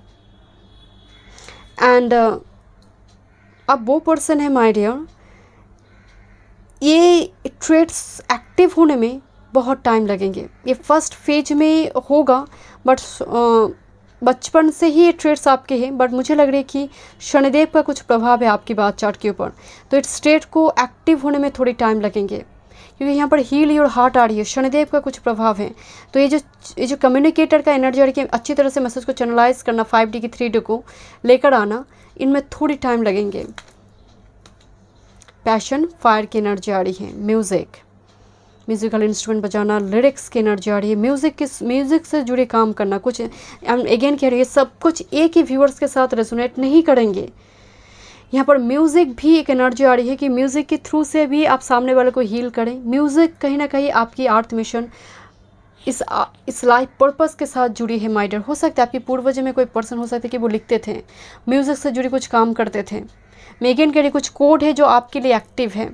एंड अब वो पर्सन है माय डियर, ये ट्रेड्स एक्टिव होने में बहुत टाइम लगेंगे। ये फर्स्ट फेज में होगा, बट बचपन से ही ये ट्रेड्स आपके हैं, बट मुझे लग रही है कि शनिदेव का कुछ प्रभाव है आपकी बात चार्ट के ऊपर, तो इस स्टेट को एक्टिव होने में थोड़ी टाइम लगेंगे, क्योंकि यहाँ पर हील योर हार्ट आ रही है, शनिदेव का कुछ प्रभाव है। तो ये जो कम्युनिकेटर का एनर्जी आ रही है, अच्छी तरह से मैसेज को चैनलाइज करना, 5D की 3D को लेकर आना, इनमें थोड़ी टाइम लगेंगे। पैशन, फायर की एनर्जी आ रही है। म्यूज़िक, म्यूज़िकल इंस्ट्रूमेंट बजाना, लिरिक्स की एनर्जी आ रही है, म्यूज़िक से जुड़े काम करना, कुछ अगेन कह रही है सब कुछ एक ही व्यूअर्स के साथ रेजोनेट नहीं करेंगे। यहाँ पर म्यूज़िक भी एक एनर्जी आ रही है कि म्यूज़िक के थ्रू से भी आप सामने वाले को हील करें। म्यूज़िक कहीं ना कहीं आपकी आर्थ मिशन इस लाइफ पर्पस के साथ जुड़ी है माय डियर। हो सकता है आपकी पूर्वज में कोई पर्सन हो सकता है कि वो लिखते थे, म्यूज़िक से जुड़ी कुछ काम करते थे। मेगन कह रही कुछ कोड है जो आपके लिए एक्टिव है।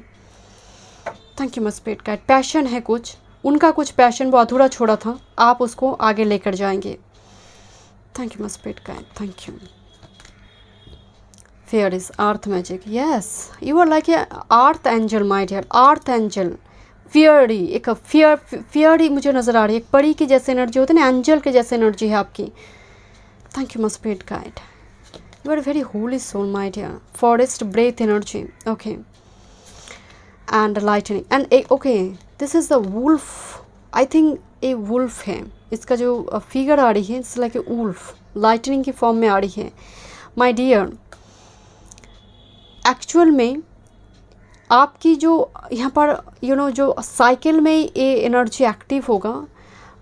Thank you my spirit guide. Passion है कुछ, उनका कुछ पैशन वो अधूरा छोड़ा था, आप उसको आगे लेकर जाएंगे। Thank you my spirit guide, thank you. Fairy is earth magic, yes you are like a earth angel my dear, earth angel. Fiery, एक फियरी मुझे नज़र आ रही है, एक परी की जैसे एनर्जी होती है ना, एंजल के जैसे एनर्जी है आपकी। Thank you my spirit guide, you are very holy soul my dear. Forest breath energy, okay, and lightning and okay, this is the wolf, I think a wolf है, इसका जो फिगर आ रही है it's like a wolf, lightning की form में आ रही है माय डियर। एक्चुअल में आपकी जो यहाँ पर जो साइकिल में ये एनर्जी एक्टिव होगा,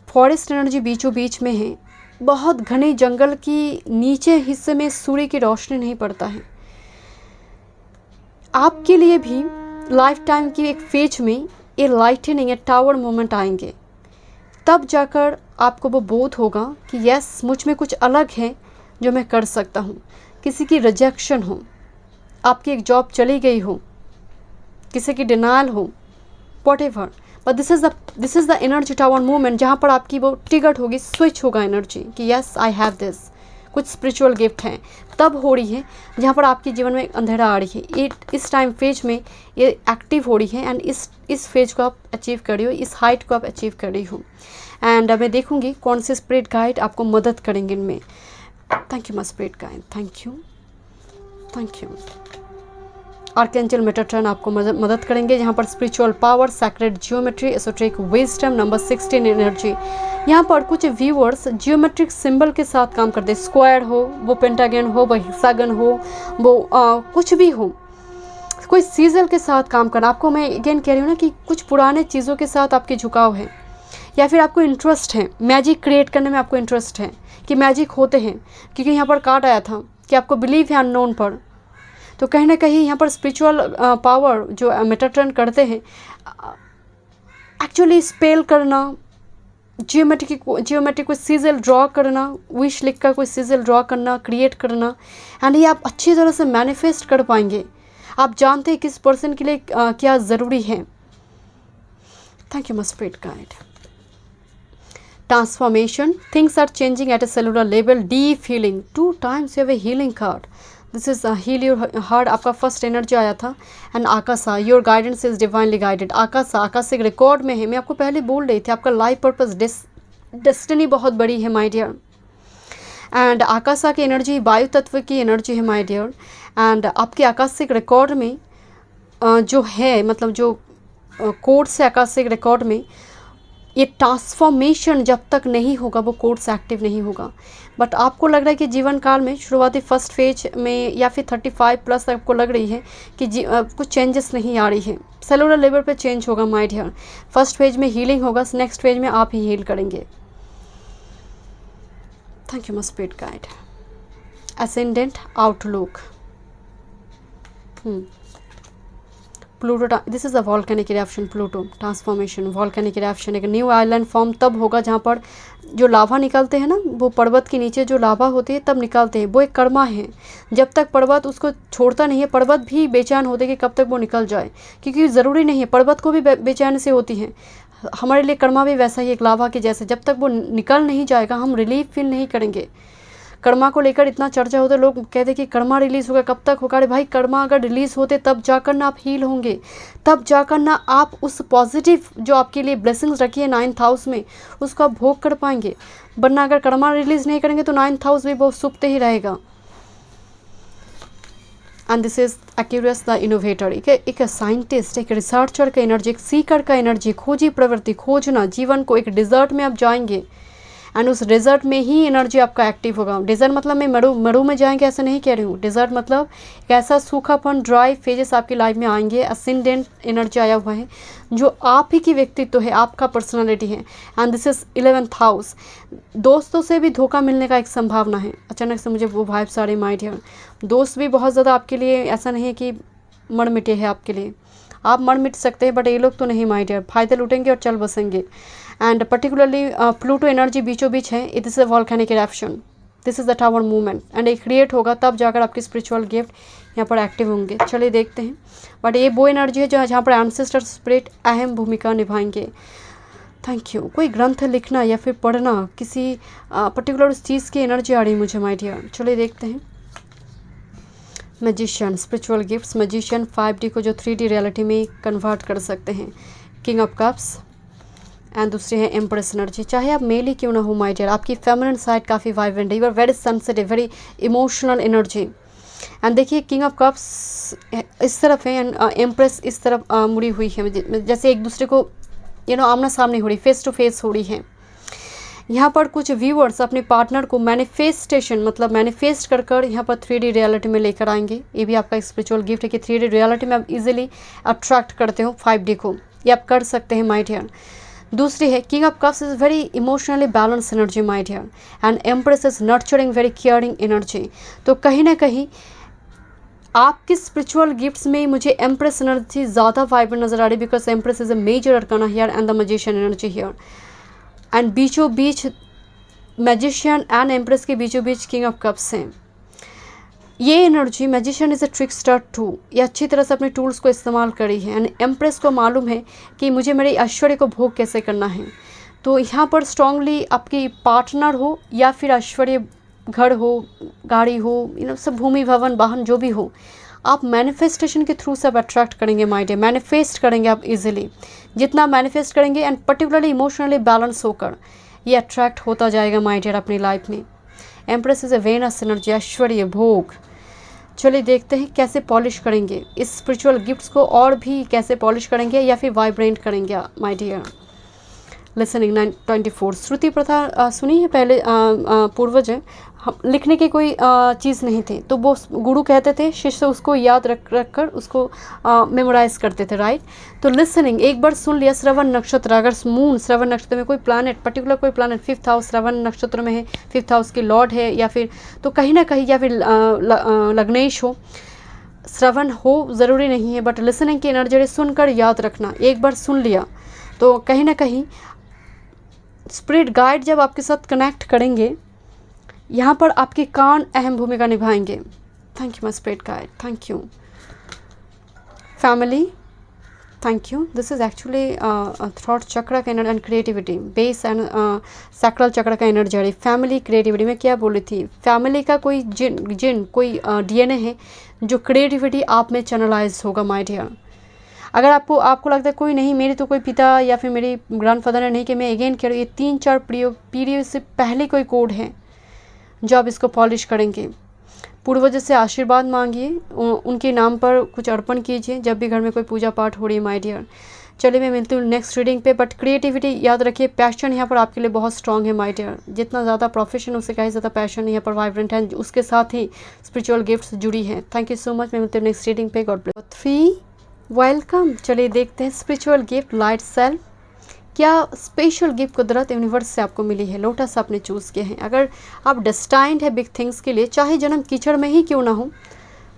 फॉरेस्ट एनर्जी बीचों बीच में है, बहुत घने जंगल की नीचे हिस्से में सूर्य की रोशनी नहीं पड़ता है। आपके लिए भी लाइफ टाइम की एक फेज में ये लाइटनिंग, ये टावर मोमेंट आएंगे, तब जाकर आपको वो बोध होगा कि यस मुझ में कुछ अलग है जो मैं कर सकता हूँ। किसी की रिजेक्शन हो, आपकी एक जॉब चली गई हो, किसी की डिनायल हो, what ever, but this is the energy tower movement, जहाँ पर आपकी वो टिकट होगी, स्विच होगा एनर्जी कि यस आई हैव दिस, कुछ स्पिरिचुअल गिफ्ट हैं, तब हो रही है जहाँ पर आपके जीवन में अंधेरा आ रही है। इस टाइम फेज में ये एक्टिव हो रही है एंड इस फेज को आप अचीव कर रही हो, इस हाइट को आप अचीव कर रही हो। एंड मैं देखूँगी कौन से स्पिरिट गाइड आपको मदद करेंगे इनमें। Thank you my spirit guide, thank you, thank you. Archangel Metatron आपको मदद करेंगे, जहाँ पर spiritual power, sacred geometry, esoteric wisdom, number 16 energy. यहाँ पर कुछ व्यूअर्स जियोमेट्रिक सिंबल के साथ काम करते हैं, स्क्वायर हो, वो पेंटागन हो, वो हेक्सागन हो, वो कुछ भी हो, कोई सीजल के साथ काम करना। आपको मैं अगेन कह रही हूँ ना कि कुछ पुराने चीज़ों के साथ आपकी झुकाव है, या फिर आपको इंटरेस्ट है, मैजिक क्रिएट करने में आपको इंटरेस्ट है कि मैजिक होते हैं, क्योंकि यहाँ पर कार्ड आया था कि आपको बिलीव है अननोन पर। तो कहीं ना कहीं यहाँ पर स्पिरिचुअल पावर जो मेटाट्रॉन करते हैं, एक्चुअली स्पेल करना, जियोमेट्री कोई सिजल ड्रॉ करना, विश लिख कर कोई सिजल ड्रॉ करना, क्रिएट करना, एंड ये आप अच्छी तरह से मैनिफेस्ट कर पाएंगे। आप जानते हैं किस पर्सन के लिए क्या ज़रूरी है। Thank you my spirit guide. Transformation, things are changing at a cellular level, deep healing, 2 times you have a healing card. This is heal your heart, आपका फर्स्ट एनर्जी आया था। एंड आकाशा, your guidance is divinely guided. Akashic record में है, मैं आपको पहले बोल रही थी, आपका लाइफ पर्पस डेस्टिनी बहुत बड़ी है माय डियर। एंड आकाशा की एनर्जी वायु तत्व की एनर्जी है माय डियर। एंड आपके आकाशिक रिकॉर्ड में जो है, मतलब जो कोर्स है आकाशिक रिकॉर्ड में, ये ट्रांसफॉर्मेशन जब तक नहीं होगा वो कोर्स एक्टिव नहीं होगा। बट आपको लग रहा है कि जीवन काल में शुरुआती फर्स्ट फेज में या फिर 35 प्लस आपको लग रही है कि कुछ चेंजेस नहीं आ रही है, सेलुलर लेवल पे चेंज होगा माय डियर। फर्स्ट फेज में हीलिंग होगा, नेक्स्ट फेज में आप ही हील करेंगे। Thank you my spirit guide. Ascendant outlook, Pluto, this is a volcanic eruption, Pluto transformation, volcanic eruption, एक न्यू आइलैंड फॉर्म तब होगा जहाँ पर जो लावा निकलते हैं ना, वो पर्वत के नीचे जो लावा होती है तब निकलते हैं, वो एक कर्मा है। जब तक पर्वत उसको छोड़ता नहीं है, पर्वत भी बेचैन होते कि कब तक वो निकल जाए, क्योंकि ज़रूरी नहीं है, पर्वत को भी बेचैन से होती है। हमारे लिए कर्मा भी वैसा ही एक लावा के जैसे, जब तक वो निकल नहीं जाएगा हम रिलीफ फील नहीं करेंगे। कर्मा को लेकर इतना चर्चा होता है, लोग कहते हैं कि कर्मा रिलीज़ होगा, कब तक होगा? अरे भाई, कर्मा अगर रिलीज़ होते तब जाकर ना आप हील होंगे, तब जाकर ना आप उस पॉजिटिव जो आपके लिए ब्लेसिंग्स रखी है 9th हाउस में, उसको आप भोग कर पाएंगे। वरना अगर कर्मा रिलीज़ नहीं करेंगे तो 9th हाउस भी बहुत सुप्त ही रहेगा। And this is Aquarius the innovator, एक साइंटिस्ट, एक रिसर्चर का एनर्जी, एक सीकर का एनर्जी, खोजी प्रवृत्ति, खोजना, जीवन को एक डिजर्ट में आप जाएंगे एंड उस डेजर्ट में ही एनर्जी आपका एक्टिव होगा। डेजर्ट मतलब मैं मरु में जाएंगे ऐसा नहीं कह रही हूँ। डेजर्ट मतलब एक ऐसा सूखापन, ड्राई फेजेस आपकी लाइफ में आएंगे। असेंडेंट एनर्जी आया हुआ है जो आप ही की व्यक्तित्व है, आपका पर्सनालिटी है। And this is 11th house. दोस्तों से भी धोखा मिलने का एक संभावना है। अचानक से मुझे वो वाइब्स आ रही माय डियर। दोस्त भी बहुत ज़्यादा आपके लिए ऐसा नहीं है कि मर मिटे है आपके लिए, आप मर मिट सकते हैं, बट ये लोग तो नहीं माय डियर, फायदे लूटेंगे और चल बसेंगे। एंड पर्टिकुलरली प्लूटो एनर्जी बीचों बीच है। It is a volcanic eruption, this is the tower movement and ये क्रिएट होगा तब जाकर आपकी स्पिरिचुअल गिफ्ट यहाँ पर एक्टिव होंगे। चलिए देखते हैं। बट ये वो एनर्जी है जहाँ पर एंसेस्टर स्पिरिट अहम भूमिका निभाएंगे। Thank you. कोई ग्रंथ लिखना या फिर पढ़ना, किसी पर्टिकुलर उस चीज़ की एनर्जी आ रही है मुझे माय डियर। चलिए देखते हैं। Magician, spiritual gifts, magician 5D को जो 3D रियलिटी में कन्वर्ट कर सकते हैं। किंग ऑफ कप्स एंड दूसरे हैं एम्प्रेस एनर्जी। चाहे आप मेल ही क्यों ना हो माय डियर, आपकी फेमिनिन साइड काफ़ी वाइब्रेंट है। You are very sensitive, very emotional energy. And देखिए किंग ऑफ कप्स इस तरफ है एंड एम्प्रेस इस तरफ मुड़ी हुई है, जैसे एक दूसरे को आमना सामने हो रही, फेस टू फेस हो रही है। यहाँ पर कुछ व्यूअर्स अपने पार्टनर को मैनिफेस्टेशन मतलब मैनिफेस्ट कर कर यहाँ पर 3D रियलिटी में लेकर आएंगे। ये भी आपका एक स्पिरिचुअल गिफ्ट है कि 3D रियलिटी में आप इजीली अट्रैक्ट करते हो 5D को, ये आप कर सकते हैं माय डियर। दूसरी है king of cups is very emotionally balance energy my dear and empress is nurturing, very caring energy. तो कहीं ना कहीं आपकी स्पिरिचुअल गिफ्ट्स में मुझे एम्प्रेस एनर्जी ज़्यादा वाइब्रेंट नजर आ रही है, because empress is a major arcana here and the magician energy here. And बीचों बीच मैजिशियन एंड एम्प्रेस के बीचों बीच किंग ऑफ कप्स हैं। ये energy, magician is a trickster too, ये अच्छी तरह से अपने टूल्स को इस्तेमाल करी है। एंड एम्प्रेस को मालूम है कि मुझे मेरे ऐश्वर्य को भोग कैसे करना है। तो यहाँ पर स्ट्रांगली आपकी पार्टनर हो या फिर ऐश्वर्य, घर हो, गाड़ी हो, सब भूमि भवन वाहन जो भी हो, आप मैनिफेस्टेशन के थ्रू सब अट्रैक्ट करेंगे माय डियर। मैनिफेस्ट करेंगे आप इजीली, जितना मैनिफेस्ट करेंगे एंड पर्टिकुलरली इमोशनली बैलेंस होकर ये अट्रैक्ट होता जाएगा माय डियर अपनी लाइफ में। Empress is a Venus energy, ऐश्वर्य, भोग। चलिए देखते हैं कैसे पॉलिश करेंगे इस स्पिरिचुअल गिफ्ट्स को, और भी कैसे पॉलिश करेंगे या फिर वाइब्रेंट करेंगे माय डियर। लिसनिंग 924 श्रुति प्रथा सुनी है पहले, पूर्वज लिखने की कोई चीज़ नहीं थी, तो वो गुरु कहते थे, शिष्य उसको याद रख कर उसको मेमोराइज करते थे, राइट। तो लिसनिंग एक बार सुन लिया। श्रवण नक्षत्र, अगर मून श्रवण नक्षत्र में कोई प्लानट, पर्टिकुलर कोई प्लानट 5th हाउस श्रवण नक्षत्र में है, 5th हाउस की लॉर्ड है, या फिर तो कहीं ना कहीं, या फिर लग्नेश हो, श्रवण हो ज़रूरी नहीं है, बट लिसनिंग की एनर्जी सुनकर याद रखना। एक बार सुन लिया तो कहीं ना कहीं स्पिरिट गाइड जब आपके साथ कनेक्ट करेंगे, यहाँ पर आपके कान अहम भूमिका निभाएंगे। Thank you my spirit guide, thank you. Family, thank you. This is actually throat चक्र का energy and creativity, base and sacral चक्र का एनर्जी आ रही। फैमिली, क्रिएटिविटी में क्या बोली थी, फैमिली का कोई जिन कोई DNA है जो क्रिएटिविटी आप में चैनलाइज होगा माय डियर। अगर आपको लगता है कोई नहीं, मेरे तो कोई पिता या फिर मेरे ग्रैंडफादर ने नहीं, कि मैं अगेन कह रही हूँ, ये 3-4 पीढ़ियों से पहले कोई कोड है जो आप इसको पॉलिश करेंगे। पूर्वज से आशीर्वाद मांगिए, उनके नाम पर कुछ अर्पण कीजिए जब भी घर में कोई पूजा पाठ हो रही है माय डियर। चलिए मैं मिलती हूँ नेक्स्ट रीडिंग पे। बट क्रिएटिविटी याद रखिए, पैशन यहाँ पर आपके लिए बहुत स्ट्रांग है माय डियर। जितना ज़्यादा प्रोफेशन उससे कहीं ज़्यादा पैशन यहाँ पर वाइब्रेंट है, उसके साथ ही स्पिरिचुअल गिफ्ट्स जुड़ी हैं। Thank you so much. मैं मिलती हूँ नेक्स्ट रीडिंग पे। God bless. 3 वेलकम। चलिए देखते हैं स्पिरिचुअल गिफ्ट लाइट सेल्फ, क्या स्पेशल गिफ्ट कुदरत यूनिवर्स से आपको मिली है। लोटस आपने चूज़ किए हैं। अगर आप डेस्टाइंड है बिग थिंग्स के लिए, चाहे जन्म कीचड़ में ही क्यों ना हो,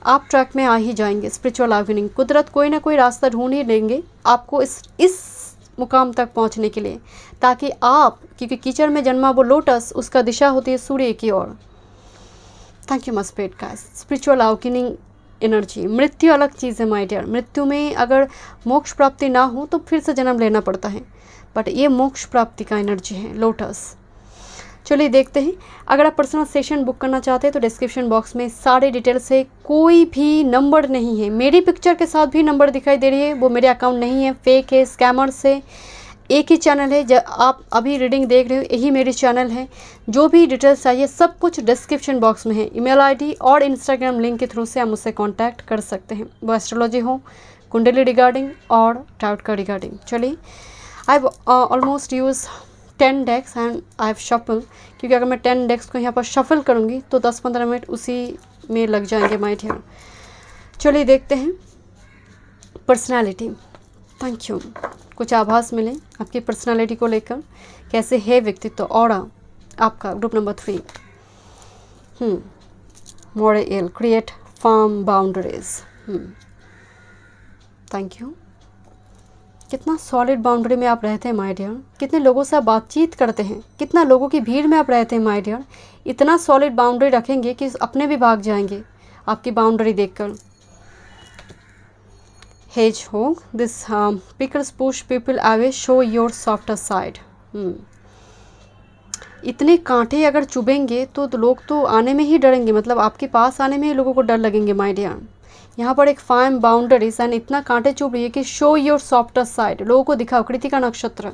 आप ट्रैक में आ ही जाएंगे। स्पिरिचुअल अवेकनिंग, कुदरत कोई ना कोई रास्ता ढूंढ ही लेंगे आपको इस मुकाम तक पहुंचने के लिए, ताकि आप, क्योंकि कीचड़ में जन्मा वो लोटस, उसका दिशा होती है सूर्य की ओर। Thank you my spirit guides. Spiritual awakening energy, मृत्यु अलग चीज़ है माय डियर। मृत्यु में अगर मोक्ष प्राप्ति ना हो तो फिर से जन्म लेना पड़ता है, बट ये मोक्ष प्राप्ति का एनर्जी है लोटस। चलिए देखते हैं। अगर आप पर्सनल सेशन बुक करना चाहते हैं तो डिस्क्रिप्शन बॉक्स में सारे डिटेल्स है। कोई भी नंबर नहीं है, मेरी पिक्चर के साथ भी नंबर दिखाई दे रही है, वो मेरे अकाउंट नहीं है, फेक है, स्कैमर्स है। एक ही चैनल है, जब आप अभी रीडिंग देख रहे हो यही मेरी चैनल है। जो भी डिटेल्स चाहिए सब कुछ डिस्क्रिप्शन बॉक्स में है। ईमेल ID और इंस्टाग्राम लिंक के थ्रू से आप मुझसे कॉन्टैक्ट कर सकते हैं, वो एस्ट्रोलॉजी हो, कुंडली रिगार्डिंग और टाउट का रिगार्डिंग। चलिए, I almost use 10 decks and I have shuffle, क्योंकि अगर मैं 10 डेक्स को यहाँ पर शफल करूँगी तो 10-15 मिनट उसी में लग जाएंगे माय डियर। चलिए देखते हैं पर्सनालिटी। Thank you. कुछ आभास मिले आपकी पर्सनालिटी को लेकर, कैसे है व्यक्तित्व। ऑरा आपका group number 3, moral, create firm boundaries. Thank you. कितना सॉलिड बाउंड्री में आप रहते हैं माय डियर, कितने लोगों से आप बातचीत करते हैं, कितना लोगों की भीड़ में आप रहते हैं माय डियर। इतना सॉलिड बाउंड्री रखेंगे कि अपने भी भाग जाएंगे आपकी बाउंड्री देखकर। हेज हो this pickles push people away, show your softer side. इतने कांटे अगर चुभेंगे तो लोग तो आने में ही डरेंगे, मतलब आपके पास आने में ही लोगों को डर लगेंगे माय डियर। यहाँ पर एक फार्म बाउंड्रीज एंड इतना कांटे चुभ रही है कि शो योर सॉफ्टर साइड, लोगों को दिखाओ। कृतिका नक्षत्र,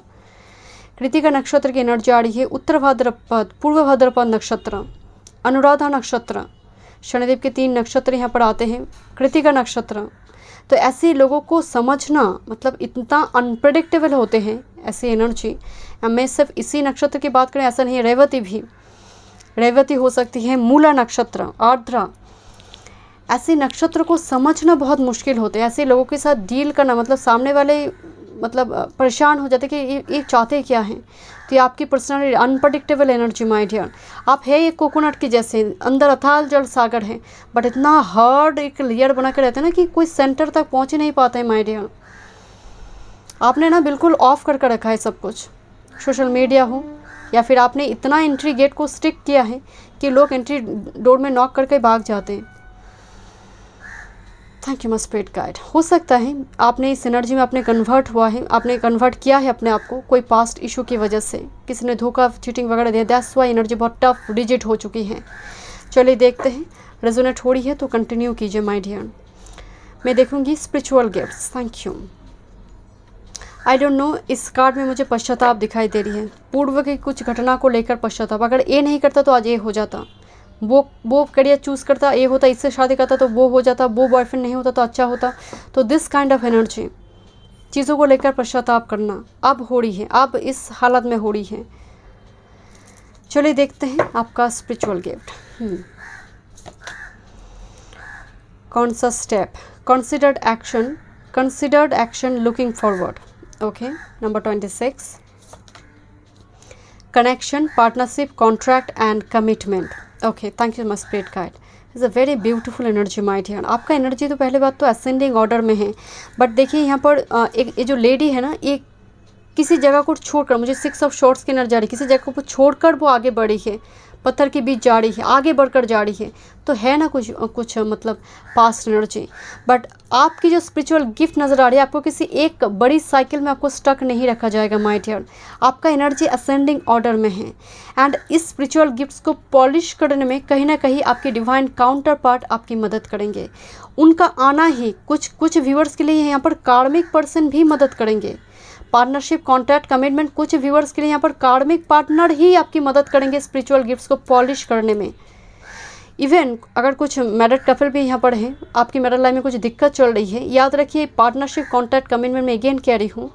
कृतिका नक्षत्र की एनर्जी आ रही है। उत्तर भाद्रपद, पूर्व भाद्रपद नक्षत्र, अनुराधा नक्षत्र, शनिदेव के 3 नक्षत्र यहाँ पर आते हैं। कृतिका नक्षत्र, तो ऐसे लोगों को समझना, मतलब इतना अनप्रेडिक्टेबल होते हैं ऐसी एनर्जी। मैं सिर्फ इसी नक्षत्र की बात करें ऐसा नहीं है, रेवती भी, रेवती हो सकती है, मूला नक्षत्र, आर्द्रा, ऐसे नक्षत्र को समझना बहुत मुश्किल होते हैं। ऐसे लोगों के साथ डील करना, मतलब सामने वाले मतलब परेशान हो जाते कि ये चाहते क्या हैं। तो ये आपकी personal unpredictable energy my dear. आप है एक कोकोनट की जैसे, अंदर अथाल जल सागर है, बट इतना हार्ड एक लेयर बना के रहता है ना कि कोई सेंटर तक पहुँच ही नहीं पाता है माय डियर। आपने ना बिल्कुल ऑफ करके रखा है सब कुछ, सोशल मीडिया हो या फिर आपने इतना एंट्री गेट को स्टिक किया है कि लोग एंट्री डोर में नॉक करके भाग जाते हैं। Thank you my spirit guide. हो सकता है आपने इस एनर्जी में आपने कन्वर्ट हुआ है, आपने कन्वर्ट किया है अपने आप को कोई पास्ट इशू की वजह से, किसी ने धोखा चीटिंग वगैरह दिया, दैट्स व्हाई एनर्जी बहुत टफ रिजिड हो चुकी है। चलिए देखते हैं, रेजोनेट हो रही है तो कंटिन्यू कीजिए माय डियर। मैं देखूंगी spiritual gifts. Thank you. I don't know, इस कार्ड में मुझे पश्चाताप दिखाई दे रही है, पूर्व की कुछ घटना को लेकर पश्चाताप। अगर ए नहीं करता तो आज ए हो जाता, वो करियर चूज़ करता ए होता, इससे शादी करता तो वो हो जाता, वो बॉयफ्रेंड नहीं होता तो अच्छा होता। तो दिस काइंड ऑफ एनर्जी, चीज़ों को लेकर पश्चाताप करना अब हो रही है, अब इस हालत में हो रही है। चलिए देखते हैं आपका स्पिरिचुअल गिफ्ट। कौन सा step? Considered action looking forward. Okay, number 26, connection, partnership, contract and commitment. Okay, thank you my spirit guide. Is a very beautiful energy my dear. आपका एनर्जी तो पहले बात तो असेंडिंग ऑर्डर में है, बट देखिए यहाँ पर एक ये जो लेडी है ना, ये किसी जगह को छोड़कर, मुझे 6 ऑफ शॉर्ट्स की एनर्जी आ रही है, किसी जगह को छोड़कर वो आगे बढ़ी है, पत्थर के बीच जा रही है, आगे बढ़कर जा रही है। तो है ना कुछ मतलब पास्ट एनर्जी, बट आपकी जो स्पिरिचुअल गिफ्ट नज़र आ रही है, आपको किसी एक बड़ी साइकिल में आपको स्टक नहीं रखा जाएगा माय डियर। आपका एनर्जी असेंडिंग ऑर्डर में है एंड इस स्पिरिचुअल गिफ्ट्स को पॉलिश करने में कहीं ना कहीं आपकी डिवाइन काउंटर पार्ट आपकी मदद करेंगे। उनका आना ही कुछ व्यूअर्स के लिए यहाँ पर कार्मिक पर्सन भी मदद करेंगे। पार्टनरशिप, कॉन्ट्रैक्ट, कमिटमेंट, कुछ व्यूअर्स के लिए यहाँ पर कार्मिक पार्टनर ही आपकी मदद करेंगे स्पिरिचुअल गिफ्ट्स को पॉलिश करने में। इवन अगर कुछ मैरिड कपल भी यहाँ पर हैं, आपकी मैरिड लाइफ में कुछ दिक्कत चल रही है, याद रखिए पार्टनरशिप, कॉन्ट्रैक्ट, कमिटमेंट में अगेन कह रही हूँ,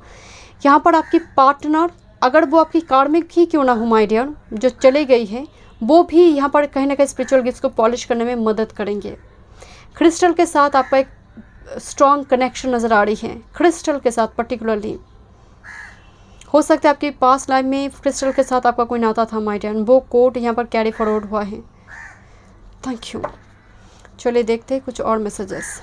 यहाँ पर आपकी पार्टनर, अगर वो आपकी कार्मिक ही क्यों ना हो माय डियर, जो चली गई है, वो भी यहाँ पर कहीं ना कहीं स्पिरिचुअल गिफ्ट्स को पॉलिश करने में मदद करेंगे। क्रिस्टल के साथ आपका एक स्ट्रॉन्ग कनेक्शन नज़र आ रही है, क्रिस्टल के साथ पर्टिकुलरली। हो सकता है आपकी पास्ट लाइफ में क्रिस्टल के साथ आपका कोई नाता था माय डियर, वो कोड यहाँ पर कैरी फॉरवर्ड हुआ है। Thank you. चलिए देखते हैं कुछ और messages.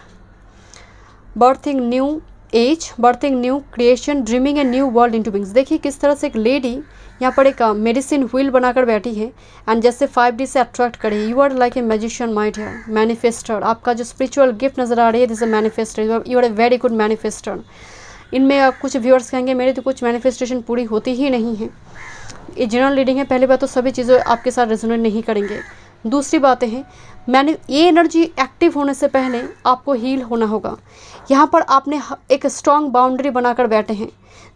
Berthing new age, berthing new creation, dreaming a new world into beings. देखिए किस तरह से एक लेडी यहाँ पर एक मेडिसिन व्हील बनाकर बैठी है एंड जैसे 5D से अट्रैक्ट करे। You are like a magician my dear, manifester. आपका जो स्पिरिचुअल गिफ्ट नज़र आ रही है, this a manifester, you are a very good manifester. इनमें कुछ व्यूअर्स कहेंगे मेरी तो कुछ मैनिफेस्टेशन पूरी होती ही नहीं है। ये जनरल रीडिंग है, पहली बात तो सभी चीज़ें आपके साथ रेजोनेट नहीं करेंगे। दूसरी बातें हैं, ये एनर्जी एक्टिव होने से पहले आपको हील होना होगा। यहाँ पर आपने एक स्ट्रॉन्ग बाउंड्री बनाकर बैठे हैं,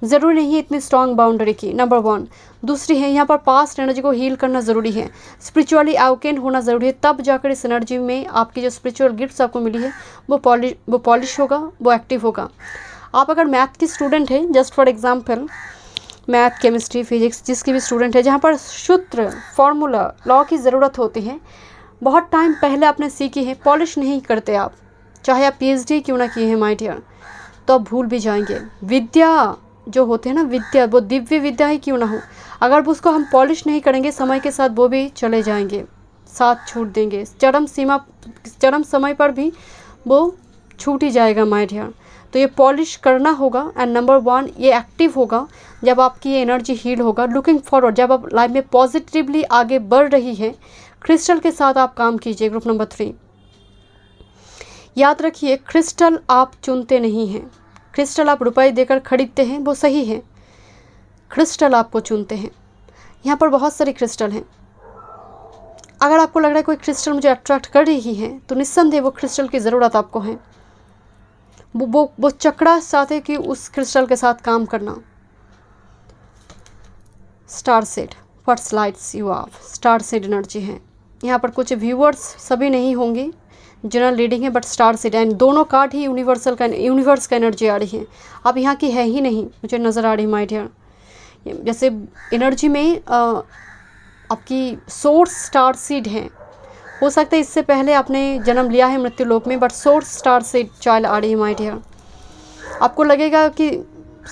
ज़रूरी नहीं है इतनी स्ट्रॉन्ग बाउंड्री की, नंबर 1। दूसरी है, यहाँ पर पास्ट एनर्जी को हील करना ज़रूरी है, स्पिरिचुअली अवेकन होना ज़रूरी है, तब जाकर इस एनर्जी में आपकी जो स्पिरिचुअल गिफ्ट्स आपको मिली है वो पॉलिश होगा, वो एक्टिव होगा। आप अगर मैथ की स्टूडेंट हैं, just for example, math, chemistry, physics जिसकी भी स्टूडेंट है, जहाँ पर सूत्र, फॉर्मूला, लॉ की ज़रूरत होती है, बहुत टाइम पहले आपने सीखी है, पॉलिश नहीं करते आप, चाहे आप पीएचडी क्यों ना किए हैं माय डियर, तो आप भूल भी जाएंगे। विद्या जो होते हैं ना, विद्या वो दिव्य विद्या ही क्यों ना हो, अगर उसको हम पॉलिश नहीं करेंगे समय के साथ वो भी चले जाएंगे, साथ छूट देंगे, चरम समय पर भी वो छूट ही जाएगा माय डियर। तो ये पॉलिश करना होगा। एंड नंबर 1 ये एक्टिव होगा जब आपकी ये एनर्जी हील होगा। लुकिंग फॉरवर्ड, जब आप लाइफ में पॉजिटिवली आगे बढ़ रही है, क्रिस्टल के साथ आप काम कीजिए। ग्रुप नंबर 3, याद रखिए क्रिस्टल आप चुनते नहीं हैं, क्रिस्टल आप रुपए देकर खरीदते हैं, वो सही है, क्रिस्टल आपको चुनते हैं। यहाँ पर बहुत सारे क्रिस्टल हैं, अगर आपको लग रहा है कोई क्रिस्टल मुझे अट्रैक्ट कर रही है तो निस्संदेह वो क्रिस्टल की ज़रूरत आपको है, वो चक्रा चाहते कि उस क्रिस्टल के साथ काम करना। Star said, what's lights you up, star said energy है। यहाँ पर कुछ व्यूअर्स सभी नहीं होंगे, जनरल रीडिंग है, बट स्टार सेड एंड दोनों कार्ड ही यूनिवर्स का एनर्जी आ रही है। अब यहाँ की है ही नहीं, मुझे नज़र आ रही माय डियर। जैसे एनर्जी में आपकी सोर्स स्टार सीड है, हो सकता है इससे पहले आपने जन्म लिया है मृत्यु लोक में, but source star seed child आ रही है माय डियर। आपको लगेगा कि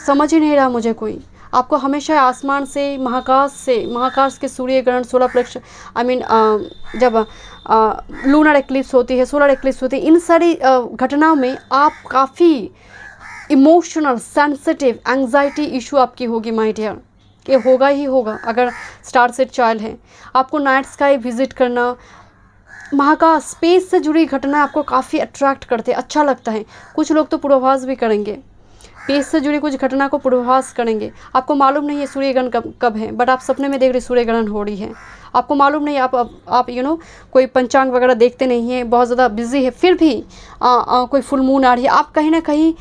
समझ ही नहीं रहा मुझे कोई, आपको हमेशा आसमान से, महाकाश के सूर्य ग्रहण, सोलर प्लेक्स, जब लूनर एक्लिप्स होती है, सोलर एक्लिप्स होती है, इन सारी घटनाओं में आप काफ़ी इमोशनल, सेंसिटिव, एंग्जाइटी इशू आपकी होगी माय डियर। ये होगा ही होगा अगर स्टार सेड चाइल्ड है। आपको नाइट स्काई विजिट करना, महाकाश, स्पेस से जुड़ी घटना आपको काफ़ी अट्रैक्ट करते हैं, अच्छा लगता है। कुछ लोग तो पूर्वाभास भी करेंगे, स्पेस से जुड़ी कुछ घटना को पूर्वाभास करेंगे। आपको मालूम नहीं है सूर्यग्रहण कब है, बट आप सपने में देख रहे सूर्यग्रहण हो रही है, आपको मालूम नहीं, आप कोई पंचांग वगैरह देखते नहीं है, बहुत ज़्यादा बिजी है, फिर भी कोई फुल मून आ रही है, आप कहीं ना कहीं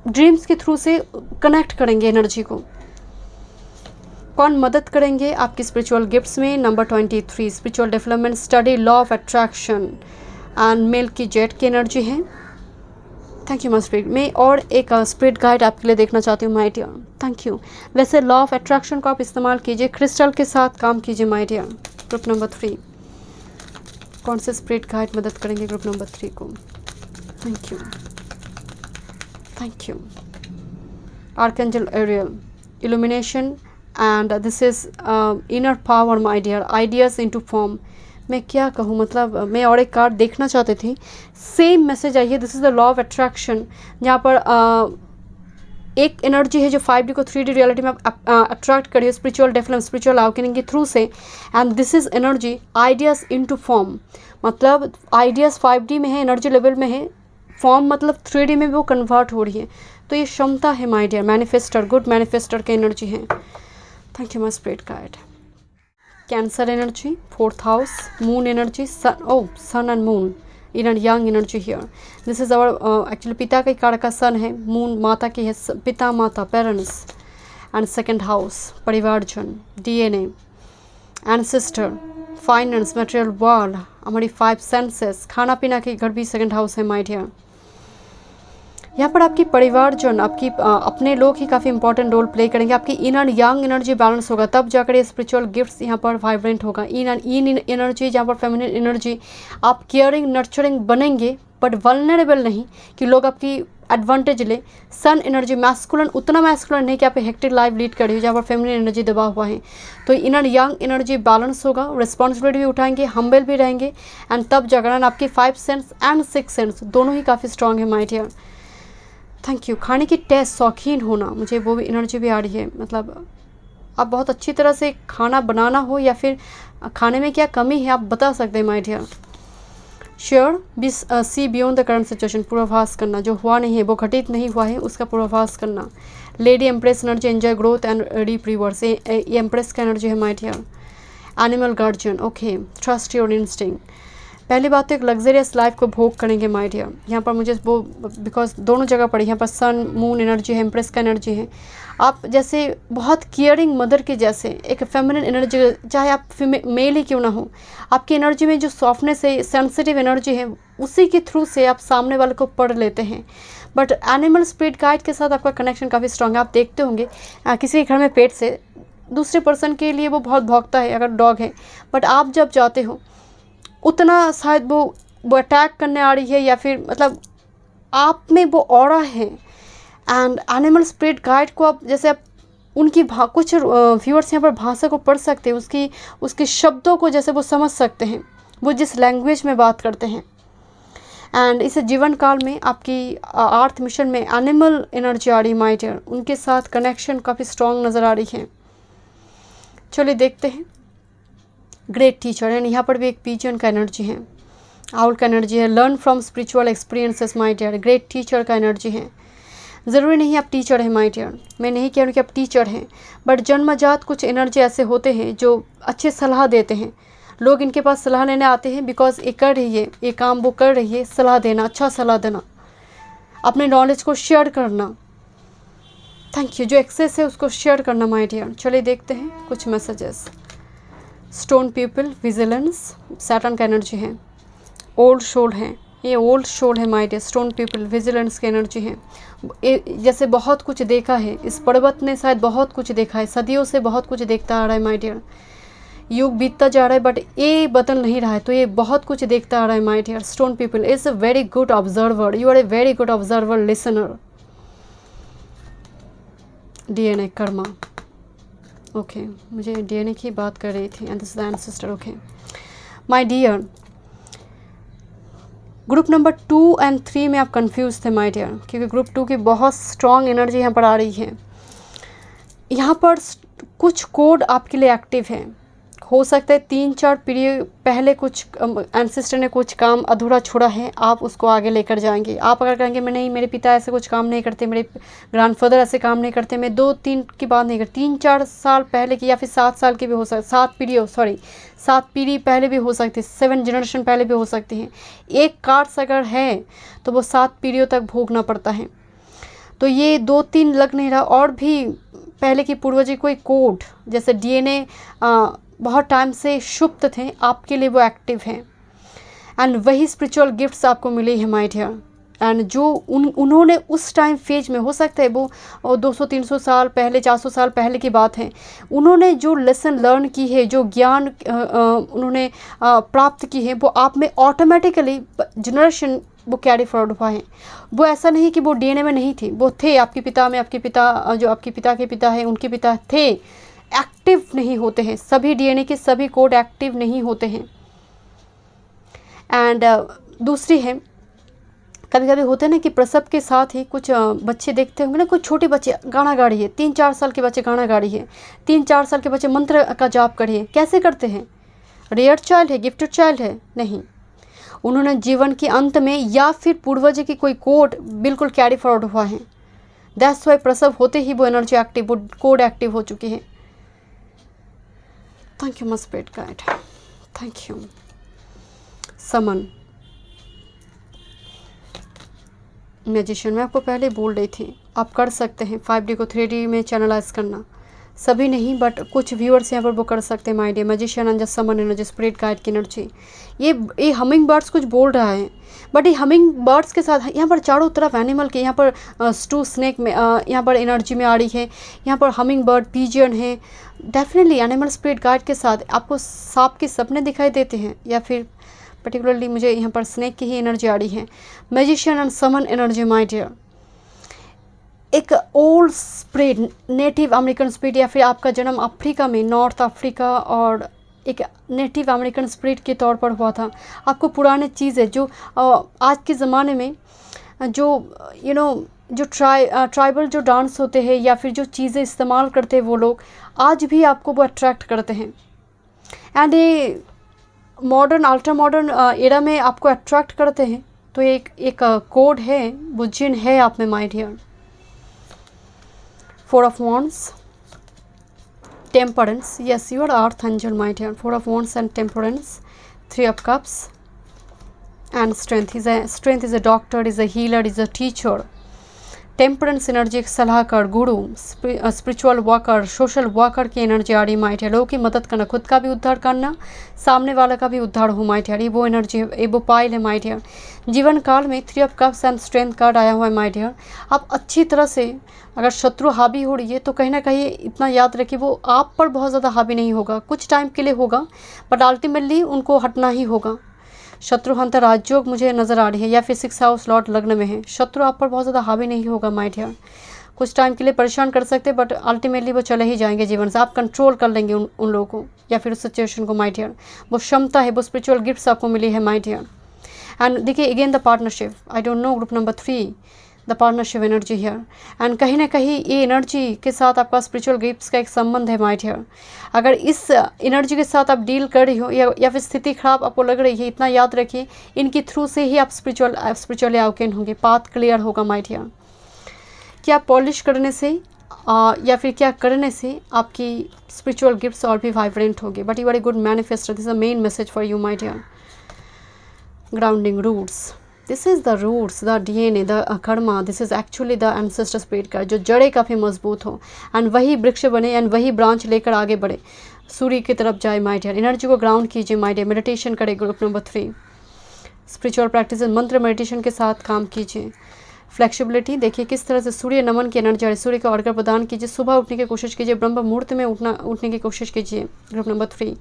ड्रीम्स के थ्रू से कनेक्ट करेंगे एनर्जी को। कौन मदद करेंगे आपकी स्पिरिचुअल गिफ्ट्स में? Number 23, spiritual development, study law of attraction and milk की जेट की एनर्जी है। Thank you my spirit. मैं और एक स्पिरिट गाइड आपके लिए देखना चाहती हूँ माय डियर। Thank you. वैसे लॉ ऑफ अट्रैक्शन को आप इस्तेमाल कीजिए, क्रिस्टल के साथ काम कीजिए माय डियर। ग्रुप नंबर 3, कौन से स्पिरिट गाइड मदद करेंगे ग्रुप नंबर 3 को? Thank you, thank you. Archangel Ariel, illumination and this is inner power my dear, ideas into form. मैं क्या कहूँ, मतलब मैं और एक कार्ड देखना चाहती थी, सेम मैसेज आई है। This is the law of attraction, जहाँ पर एक एनर्जी है जो 5D को 3D रियलिटी में अट्रैक्ट करिए, स्पिरिचुअल डेवलपमेंट, स्पिरिचुअल अवेकनिंग के थ्रू से। And this is energy ideas into form, मतलब आइडियाज़ 5D में है, एनर्जी लेवल में है, फॉर्म मतलब 3D में वो कन्वर्ट हो रही है। तो ये क्षमता है my dear, manifester, good manifester की एनर्जी है। Thank you my spirit guide. Cancer energy, 4th house, moon energy, sun and moon yin and yang energy here. This is our actually पिता के कारक का सन है, मून माता की है, पिता माता, पेरेंट्स। एंड 2nd हाउस, परिवारजन, DNA, ancestor, finance, material world, हमारी 5 सेंसेस, खाना पीना के घर भी 2nd हाउस है माय डियर। यहाँ पर आपकी परिवारजन, आपकी अपने लोग ही काफ़ी इंपॉर्टेंट रोल प्ले करेंगे। आपकी इन एंड यंग एनर्जी बैलेंस होगा, तब जाकर ये स्पिरिचुअल गिफ्ट्स यहाँ पर वाइब्रेंट होगा। इन एनर्जी, जहाँ पर फेमिनिन एनर्जी, आप केयरिंग, नर्चरिंग बनेंगे, बट वल्नरेबल नहीं कि लोग आपकी एडवांटेज ले। सन एनर्जी, मैस्कुलन, उतना मैस्कुलन नहीं कि आप हेक्टिक लाइफ लीड कर रही हो, जहाँ पर फेमिनिन एनर्जी दबा हुआ है। तो इन एंड यंग एनर्जी बैलेंस होगा, रिस्पॉन्सिबिलिटी भी उठाएंगे, हम्बल भी रहेंगे। एंड तब जाकर आपकी 5 सेंस एंड 6 सेंस दोनों ही काफ़ी स्ट्रॉन्ग है माय डियर। Thank you. खाने की टेस्ट शौकीन होना, मुझे वो भी एनर्जी भी आ रही है, मतलब आप बहुत अच्छी तरह से खाना बनाना हो या फिर खाने में क्या कमी है आप बता सकते हैं my dear. Seer be see beyond the current situation, पूर्वाभास करना, जो हुआ नहीं है, वो घटित नहीं हुआ है, उसका पूर्वाभास करना। Lady empress energy, enjoy growth and reap rewards, ये एम्प्रेस का एनर्जी है my dear. Animal guardian, okay, trust your instinct. पहली बात तो एक लग्जरियस लाइफ को भोग करेंगे माय डियर। यहाँ पर मुझे वो बिकॉज दोनों जगह पड़ी, यहाँ पर सन मून एनर्जी है, एम्प्रेस का एनर्जी है। आप जैसे बहुत केयरिंग मदर के जैसे एक फेमिनिन एनर्जी, चाहे आप मेल ही क्यों ना हो, आपकी एनर्जी में जो सॉफ्टनेस है, सेंसिटिव एनर्जी है, उसी के थ्रू से आप सामने वाले को पढ़ लेते हैं। बट एनिमल स्पिरिट गाइड के साथ आपका कनेक्शन काफ़ी स्ट्रांग है। आप देखते होंगे किसी के घर में पेट से दूसरे पर्सन के लिए वो बहुत भौंकता है अगर डॉग है, बट आप जब जाते हो उतना शायद वो अटैक करने आ रही है, या फिर मतलब आप में वो ऑरा है। एंड एनिमल स्पिरिट गाइड को आप जैसे आप उनकी कुछ व्यूअर्स यहाँ पर भाषा को पढ़ सकते हैं, उसके शब्दों को जैसे वो समझ सकते हैं, वो जिस लैंग्वेज में बात करते हैं। एंड इस जीवन काल में आपकी अर्थ मिशन में एनिमल एनर्जी आ रही माय डियर, उनके साथ कनेक्शन काफ़ी स्ट्रॉन्ग नज़र आ रही है। चलिए देखते हैं। ग्रेट टीचर एंड यहाँ पर भी एक पिजन का एनर्जी है, आउल का एनर्जी है। Learn from spiritual experiences my dear, great teacher का एनर्जी है। ज़रूरी नहीं आप टीचर हैं माय डियर, मैं नहीं कह रही कि आप टीचर हैं, बट जन्मजात कुछ एनर्जी ऐसे होते हैं जो अच्छे सलाह देते हैं। लोग इनके पास सलाह लेने आते हैं बिकॉज ये कर रही है, ये काम वो कर रही है, सलाह देना, अच्छा सलाह देना, अपने नॉलेज को शेयर करना। Thank you. जो एक्सेस है उसको शेयर करना माय डियर। चलिए देखते हैं कुछ messages. Stone people, vigilance, Saturn का एनर्जी है। ओल्ड सोल है, ये ओल्ड सोल है my dear. Stone people, vigilance की एनर्जी है। जैसे बहुत कुछ देखा है, इस पर्वत ने शायद बहुत कुछ देखा है, सदियों से बहुत कुछ देखता आ रहा है माय डियर। युग बीतता जा रहा है बट ये बदल नहीं रहा है, तो ये बहुत कुछ देखता आ रहा है my dear. Stone people is a very good observer, you are a very good observer, listener. DNA karma, okay मुझे डीएनए की बात कर रही थी। And this is ancestor, okay my dear. Group number 2 और 3 में आप कंफ्यूज थे माय डियर, क्योंकि ग्रुप 2 की बहुत स्ट्रॉन्ग एनर्जी यहाँ पर आ रही है। यहाँ पर कुछ कोड आपके लिए एक्टिव है। हो सकता है 3-4 पीढ़ी पहले कुछ एंसेस्टर ने कुछ काम अधूरा छोड़ा है, आप उसको आगे लेकर जाएंगे। आप अगर कहेंगे मैं नहीं, मेरे पिता ऐसे कुछ काम नहीं करते, मेरे ग्रैंडफादर ऐसे काम नहीं करते, मैं 2-3 की बात नहीं करती, 3-4 साल पहले की या फिर 7 साल की भी हो सकती, 7 पीढ़ी पहले भी हो सकती है, 7 जनरेशन पहले भी हो सकती हैं। एक कार्ड्स अगर है तो वो 7 पीढ़ियों तक भोगना पड़ता है। तो ये 2-3 लग नहीं रहा, और भी पहले की पूर्वजी कोई कोड जैसे डीएनए बहुत टाइम से शुप्त थे, आपके लिए वो एक्टिव हैं। एंड वही स्पिरिचुअल गिफ्ट्स आपको मिले हैं माय डियर। एंड जो उन्होंने उस टाइम फेज में, हो सकता है वो 200-300 साल पहले, 400 साल पहले की बात है, उन्होंने जो लेसन लर्न की है, जो ज्ञान उन्होंने प्राप्त की है, वो आप में ऑटोमेटिकली जनरेशन वो कैरी फॉरवर्ड हुआ है। वो ऐसा नहीं कि वो डीएनए में नहीं थी, वो थे आपके पिता में, आपके पिता जो आपके पिता के पिता है उनके पिता थे। एक्टिव नहीं होते हैं सभी डीएनए के सभी कोड, एक्टिव नहीं होते हैं। एंड दूसरी है, कभी कभी होता है ना कि प्रसव के साथ ही कुछ बच्चे देखते होंगे ना, कुछ छोटे बच्चे गाना गा रही है, 3-4 साल के बच्चे गाना गा रही है, 3-4 साल के बच्चे मंत्र का जाप कर रही है। कैसे करते हैं? रेयर चाइल्ड है, गिफ्टेड चाइल्ड है? नहीं, उन्होंने जीवन के अंत में या फिर पूर्वज की कोई कोड बिल्कुल कैरी फॉरवर्ड हुआ है। दैट्स वाई प्रसव होते ही वो एनर्जी एक्टिव, वो कोड एक्टिव हो चुकी है। Thank you my spirit guide, thank you. Summon, magician, मैं आपको पहले बोल रही थी आप कर सकते हैं 5D को 3D में चैनलाइज करना, सभी नहीं बट कुछ व्यूअर्स यहाँ पर वो कर सकते हैं my dear. Magician and just summon energy, spirit guide की एनर्जी। ये हमिंग बर्ड्स कुछ बोल रहा है, बट ये हमिंग बर्ड्स के साथ यहाँ पर चारों तरफ एनिमल के, यहाँ पर स्टू स्नेक में यहाँ पर एनर्जी में आ रही है, यहाँ पर हमिंग बर्ड, पिजियन है। डेफिनेटली एनिमल स्पिरिट गाइड के साथ आपको सांप के सपने दिखाई देते हैं, या फिर पर्टिकुलरली मुझे यहाँ पर स्नेक की ही एनर्जी आ रही है। Magician and shaman energy my dear, एक old spirit, native American spirit, या फिर आपका जन्म अफ्रीका में, नॉर्थ अफ्रीका, और एक नेटिव अमेरिकन स्पिरिट के तौर पर हुआ था। आपको पुराने चीज़ें जो आज के ज़माने में जो जो ट्राइबल जो डांस होते हैं या फिर जो चीज़ें इस्तेमाल करते हैं वो लोग, आज भी आपको वो अट्रैक्ट करते हैं। एंड ये मॉडर्न, अल्ट्रा मॉडर्न एरा में आपको अट्रैक्ट करते हैं। तो एक कोड है, वो जिन है आप में my dear. 4 of Wands, Temperance, yes you are Earth Angel my dear, 4 of Wands and Temperance, 3 of Cups, and strength is a doctor, is a healer, is a teacher. Temperance energy एक सलाहकार, गुरु, spiritual worker, social worker की energy आ रही my dear. लोगों की मदद करना, खुद का भी उद्धार करना, सामने वाला का भी उद्धार हो माय डियर। ये वो एनर्जी, ये वो पाइल है माय डियर। जीवन काल में 3 of cups and strength card आया हुआ है माय डियर। आप अच्छी तरह से, अगर शत्रु हावी हो रही है तो कहीं ना कहीं इतना याद रखिए वो आप पर बहुत ज़्यादा हावी नहीं होगा, कुछ टाइम के लिए होगा बट अल्टीमेटली उनको हटना ही होगा। शत्रु हंतर राजयोग मुझे नज़र आ रही है, या फिर 6 हाउस लॉर्ड लग्न में है। शत्रु आप पर बहुत ज़्यादा हावी नहीं होगा माय डियर। कुछ टाइम के लिए परेशान कर सकते बट अल्टीमेटली वो चले ही जाएंगे जीवन से। आप कंट्रोल कर लेंगे उन लोगों को या फिर उस सिचुएशन को माय डियर। वो क्षमता है, वो स्पिरिचुअल गिफ्ट्स आपको मिली है माय डियर। एंड देखिए again the partnership, I don't no, group number 3, the partnership energy here. And कहीं ना कहीं ये एनर्जी के साथ आपका स्पिरिचुअल गिफ्ट्स का एक संबंध है माय डियर। अगर इस एनर्जी के साथ आप डील कर रही हो या फिर स्थिति खराब आपको लग रही है, इतना याद रखिए इनके थ्रू से ही आप स्पिरिचुअली अवेकन होंगे, पाथ क्लियर होगा माय डियर। क्या पॉलिश करने से या फिर क्या करने से आपकी स्पिरिचुअल गिफ्ट्स और भी वाइब्रेंट होंगे, but you are a good manifester. This is the main message for you my dear. Grounding roots, this is the roots, the DNA, the karma, this is actually the ancestor spirit का, जो जड़ें काफ़ी मजबूत हो and वही वृक्ष बने and वही ब्रांच लेकर आगे बढ़े, सूर्य की तरफ जाए माय डियर। एनर्जी को ग्राउंड कीजिए माय डियर, मेडिटेशन करें। ग्रुप नंबर 3, स्पिरिचुअल प्रैक्टिस, मंत्र मेडिटेशन के साथ काम कीजिए। फ्लेक्सिबिलिटी, देखिए किस तरह से सूर्य नमन की एनर्जी आ रही है, सूर्य का अर्घ्य प्रदान कीजिए, सुबह उठने की कोशिश कीजिए, ब्रह्म मुहूर्त में उठने की कोशिश कीजिए। ग्रुप नंबर 3,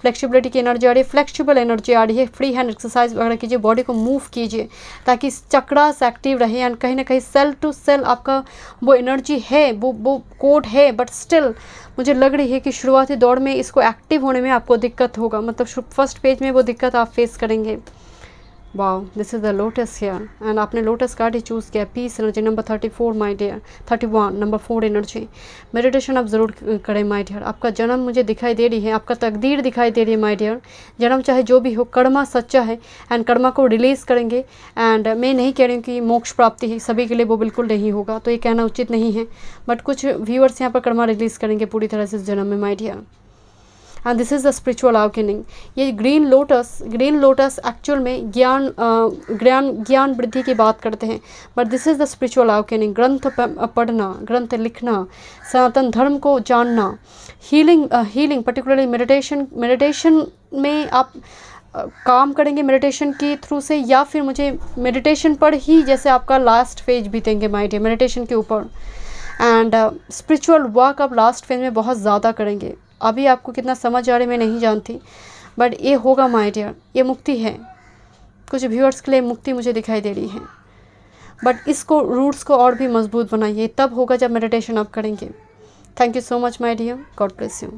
फ्लेक्सिबिलिटी की एनर्जी आ रही है, फ्लेक्सिबल एनर्जी आ रही है, फ्री हैंड एक्सरसाइज वगैरह कीजिए, बॉडी को मूव कीजिए ताकि चक्रास एक्टिव रहे एंड कहीं ना कहीं सेल टू सेल आपका वो एनर्जी है, वो कोड है, बट स्टिल मुझे लग रही है कि शुरुआती दौर में इसको एक्टिव होने में आपको दिक्कत होगा, मतलब फर्स्ट पेज में वो दिक्कत आप फेस करेंगे। Wow, this is the lotus here and आपने लोटस कार्ड ही चूज़ किया। Peace energy number 34 my dear, 31 number 4 energy. Meditation आप ज़रूर करें माय डियर। आपका जन्म मुझे दिखाई दे रही है, आपका तकदीर दिखाई दे रही है माय डियर। जन्म चाहे जो भी हो, कर्मा सच्चा है एंड कर्मा को रिलीज़ करेंगे। एंड मैं नहीं कह रही हूँ कि मोक्ष प्राप्ति है सभी के लिए, वो बिल्कुल नहीं होगा, तो ये कहना उचित नहीं है, बट कुछ व्यूअर्स यहाँ पर कर्मा रिलीज़ करेंगे पूरी तरह से इस जन्म में my dear. And this is the spiritual awakening. ये ग्रीन लोटस एक्चुअल में ज्ञान वृद्धि की बात करते हैं, but this is the spiritual awakening. ग्रंथ पढ़ना, ग्रंथ लिखना, सनातन धर्म को जानना, हीलिंग पर्टिकुलरली मेडिटेशन में आप काम करेंगे मेडिटेशन के थ्रू से, या फिर मुझे मेडिटेशन पर ही जैसे आपका लास्ट फेज बीतेंगे माय डियर मेडिटेशन के ऊपर। एंड स्पिरिचुअल वर्क आप लास्ट फेज में बहुत ज़्यादा करेंगे। अभी आपको कितना समझ आ रही मैं नहीं जानती, बट ये होगा माय डियर, ये मुक्ति है। कुछ व्यूअर्स के लिए मुक्ति मुझे दिखाई दे रही है, बट इसको रूट्स को और भी मजबूत बनाइए, तब होगा जब मेडिटेशन आप करेंगे। Thank you so much my dear, God bless you.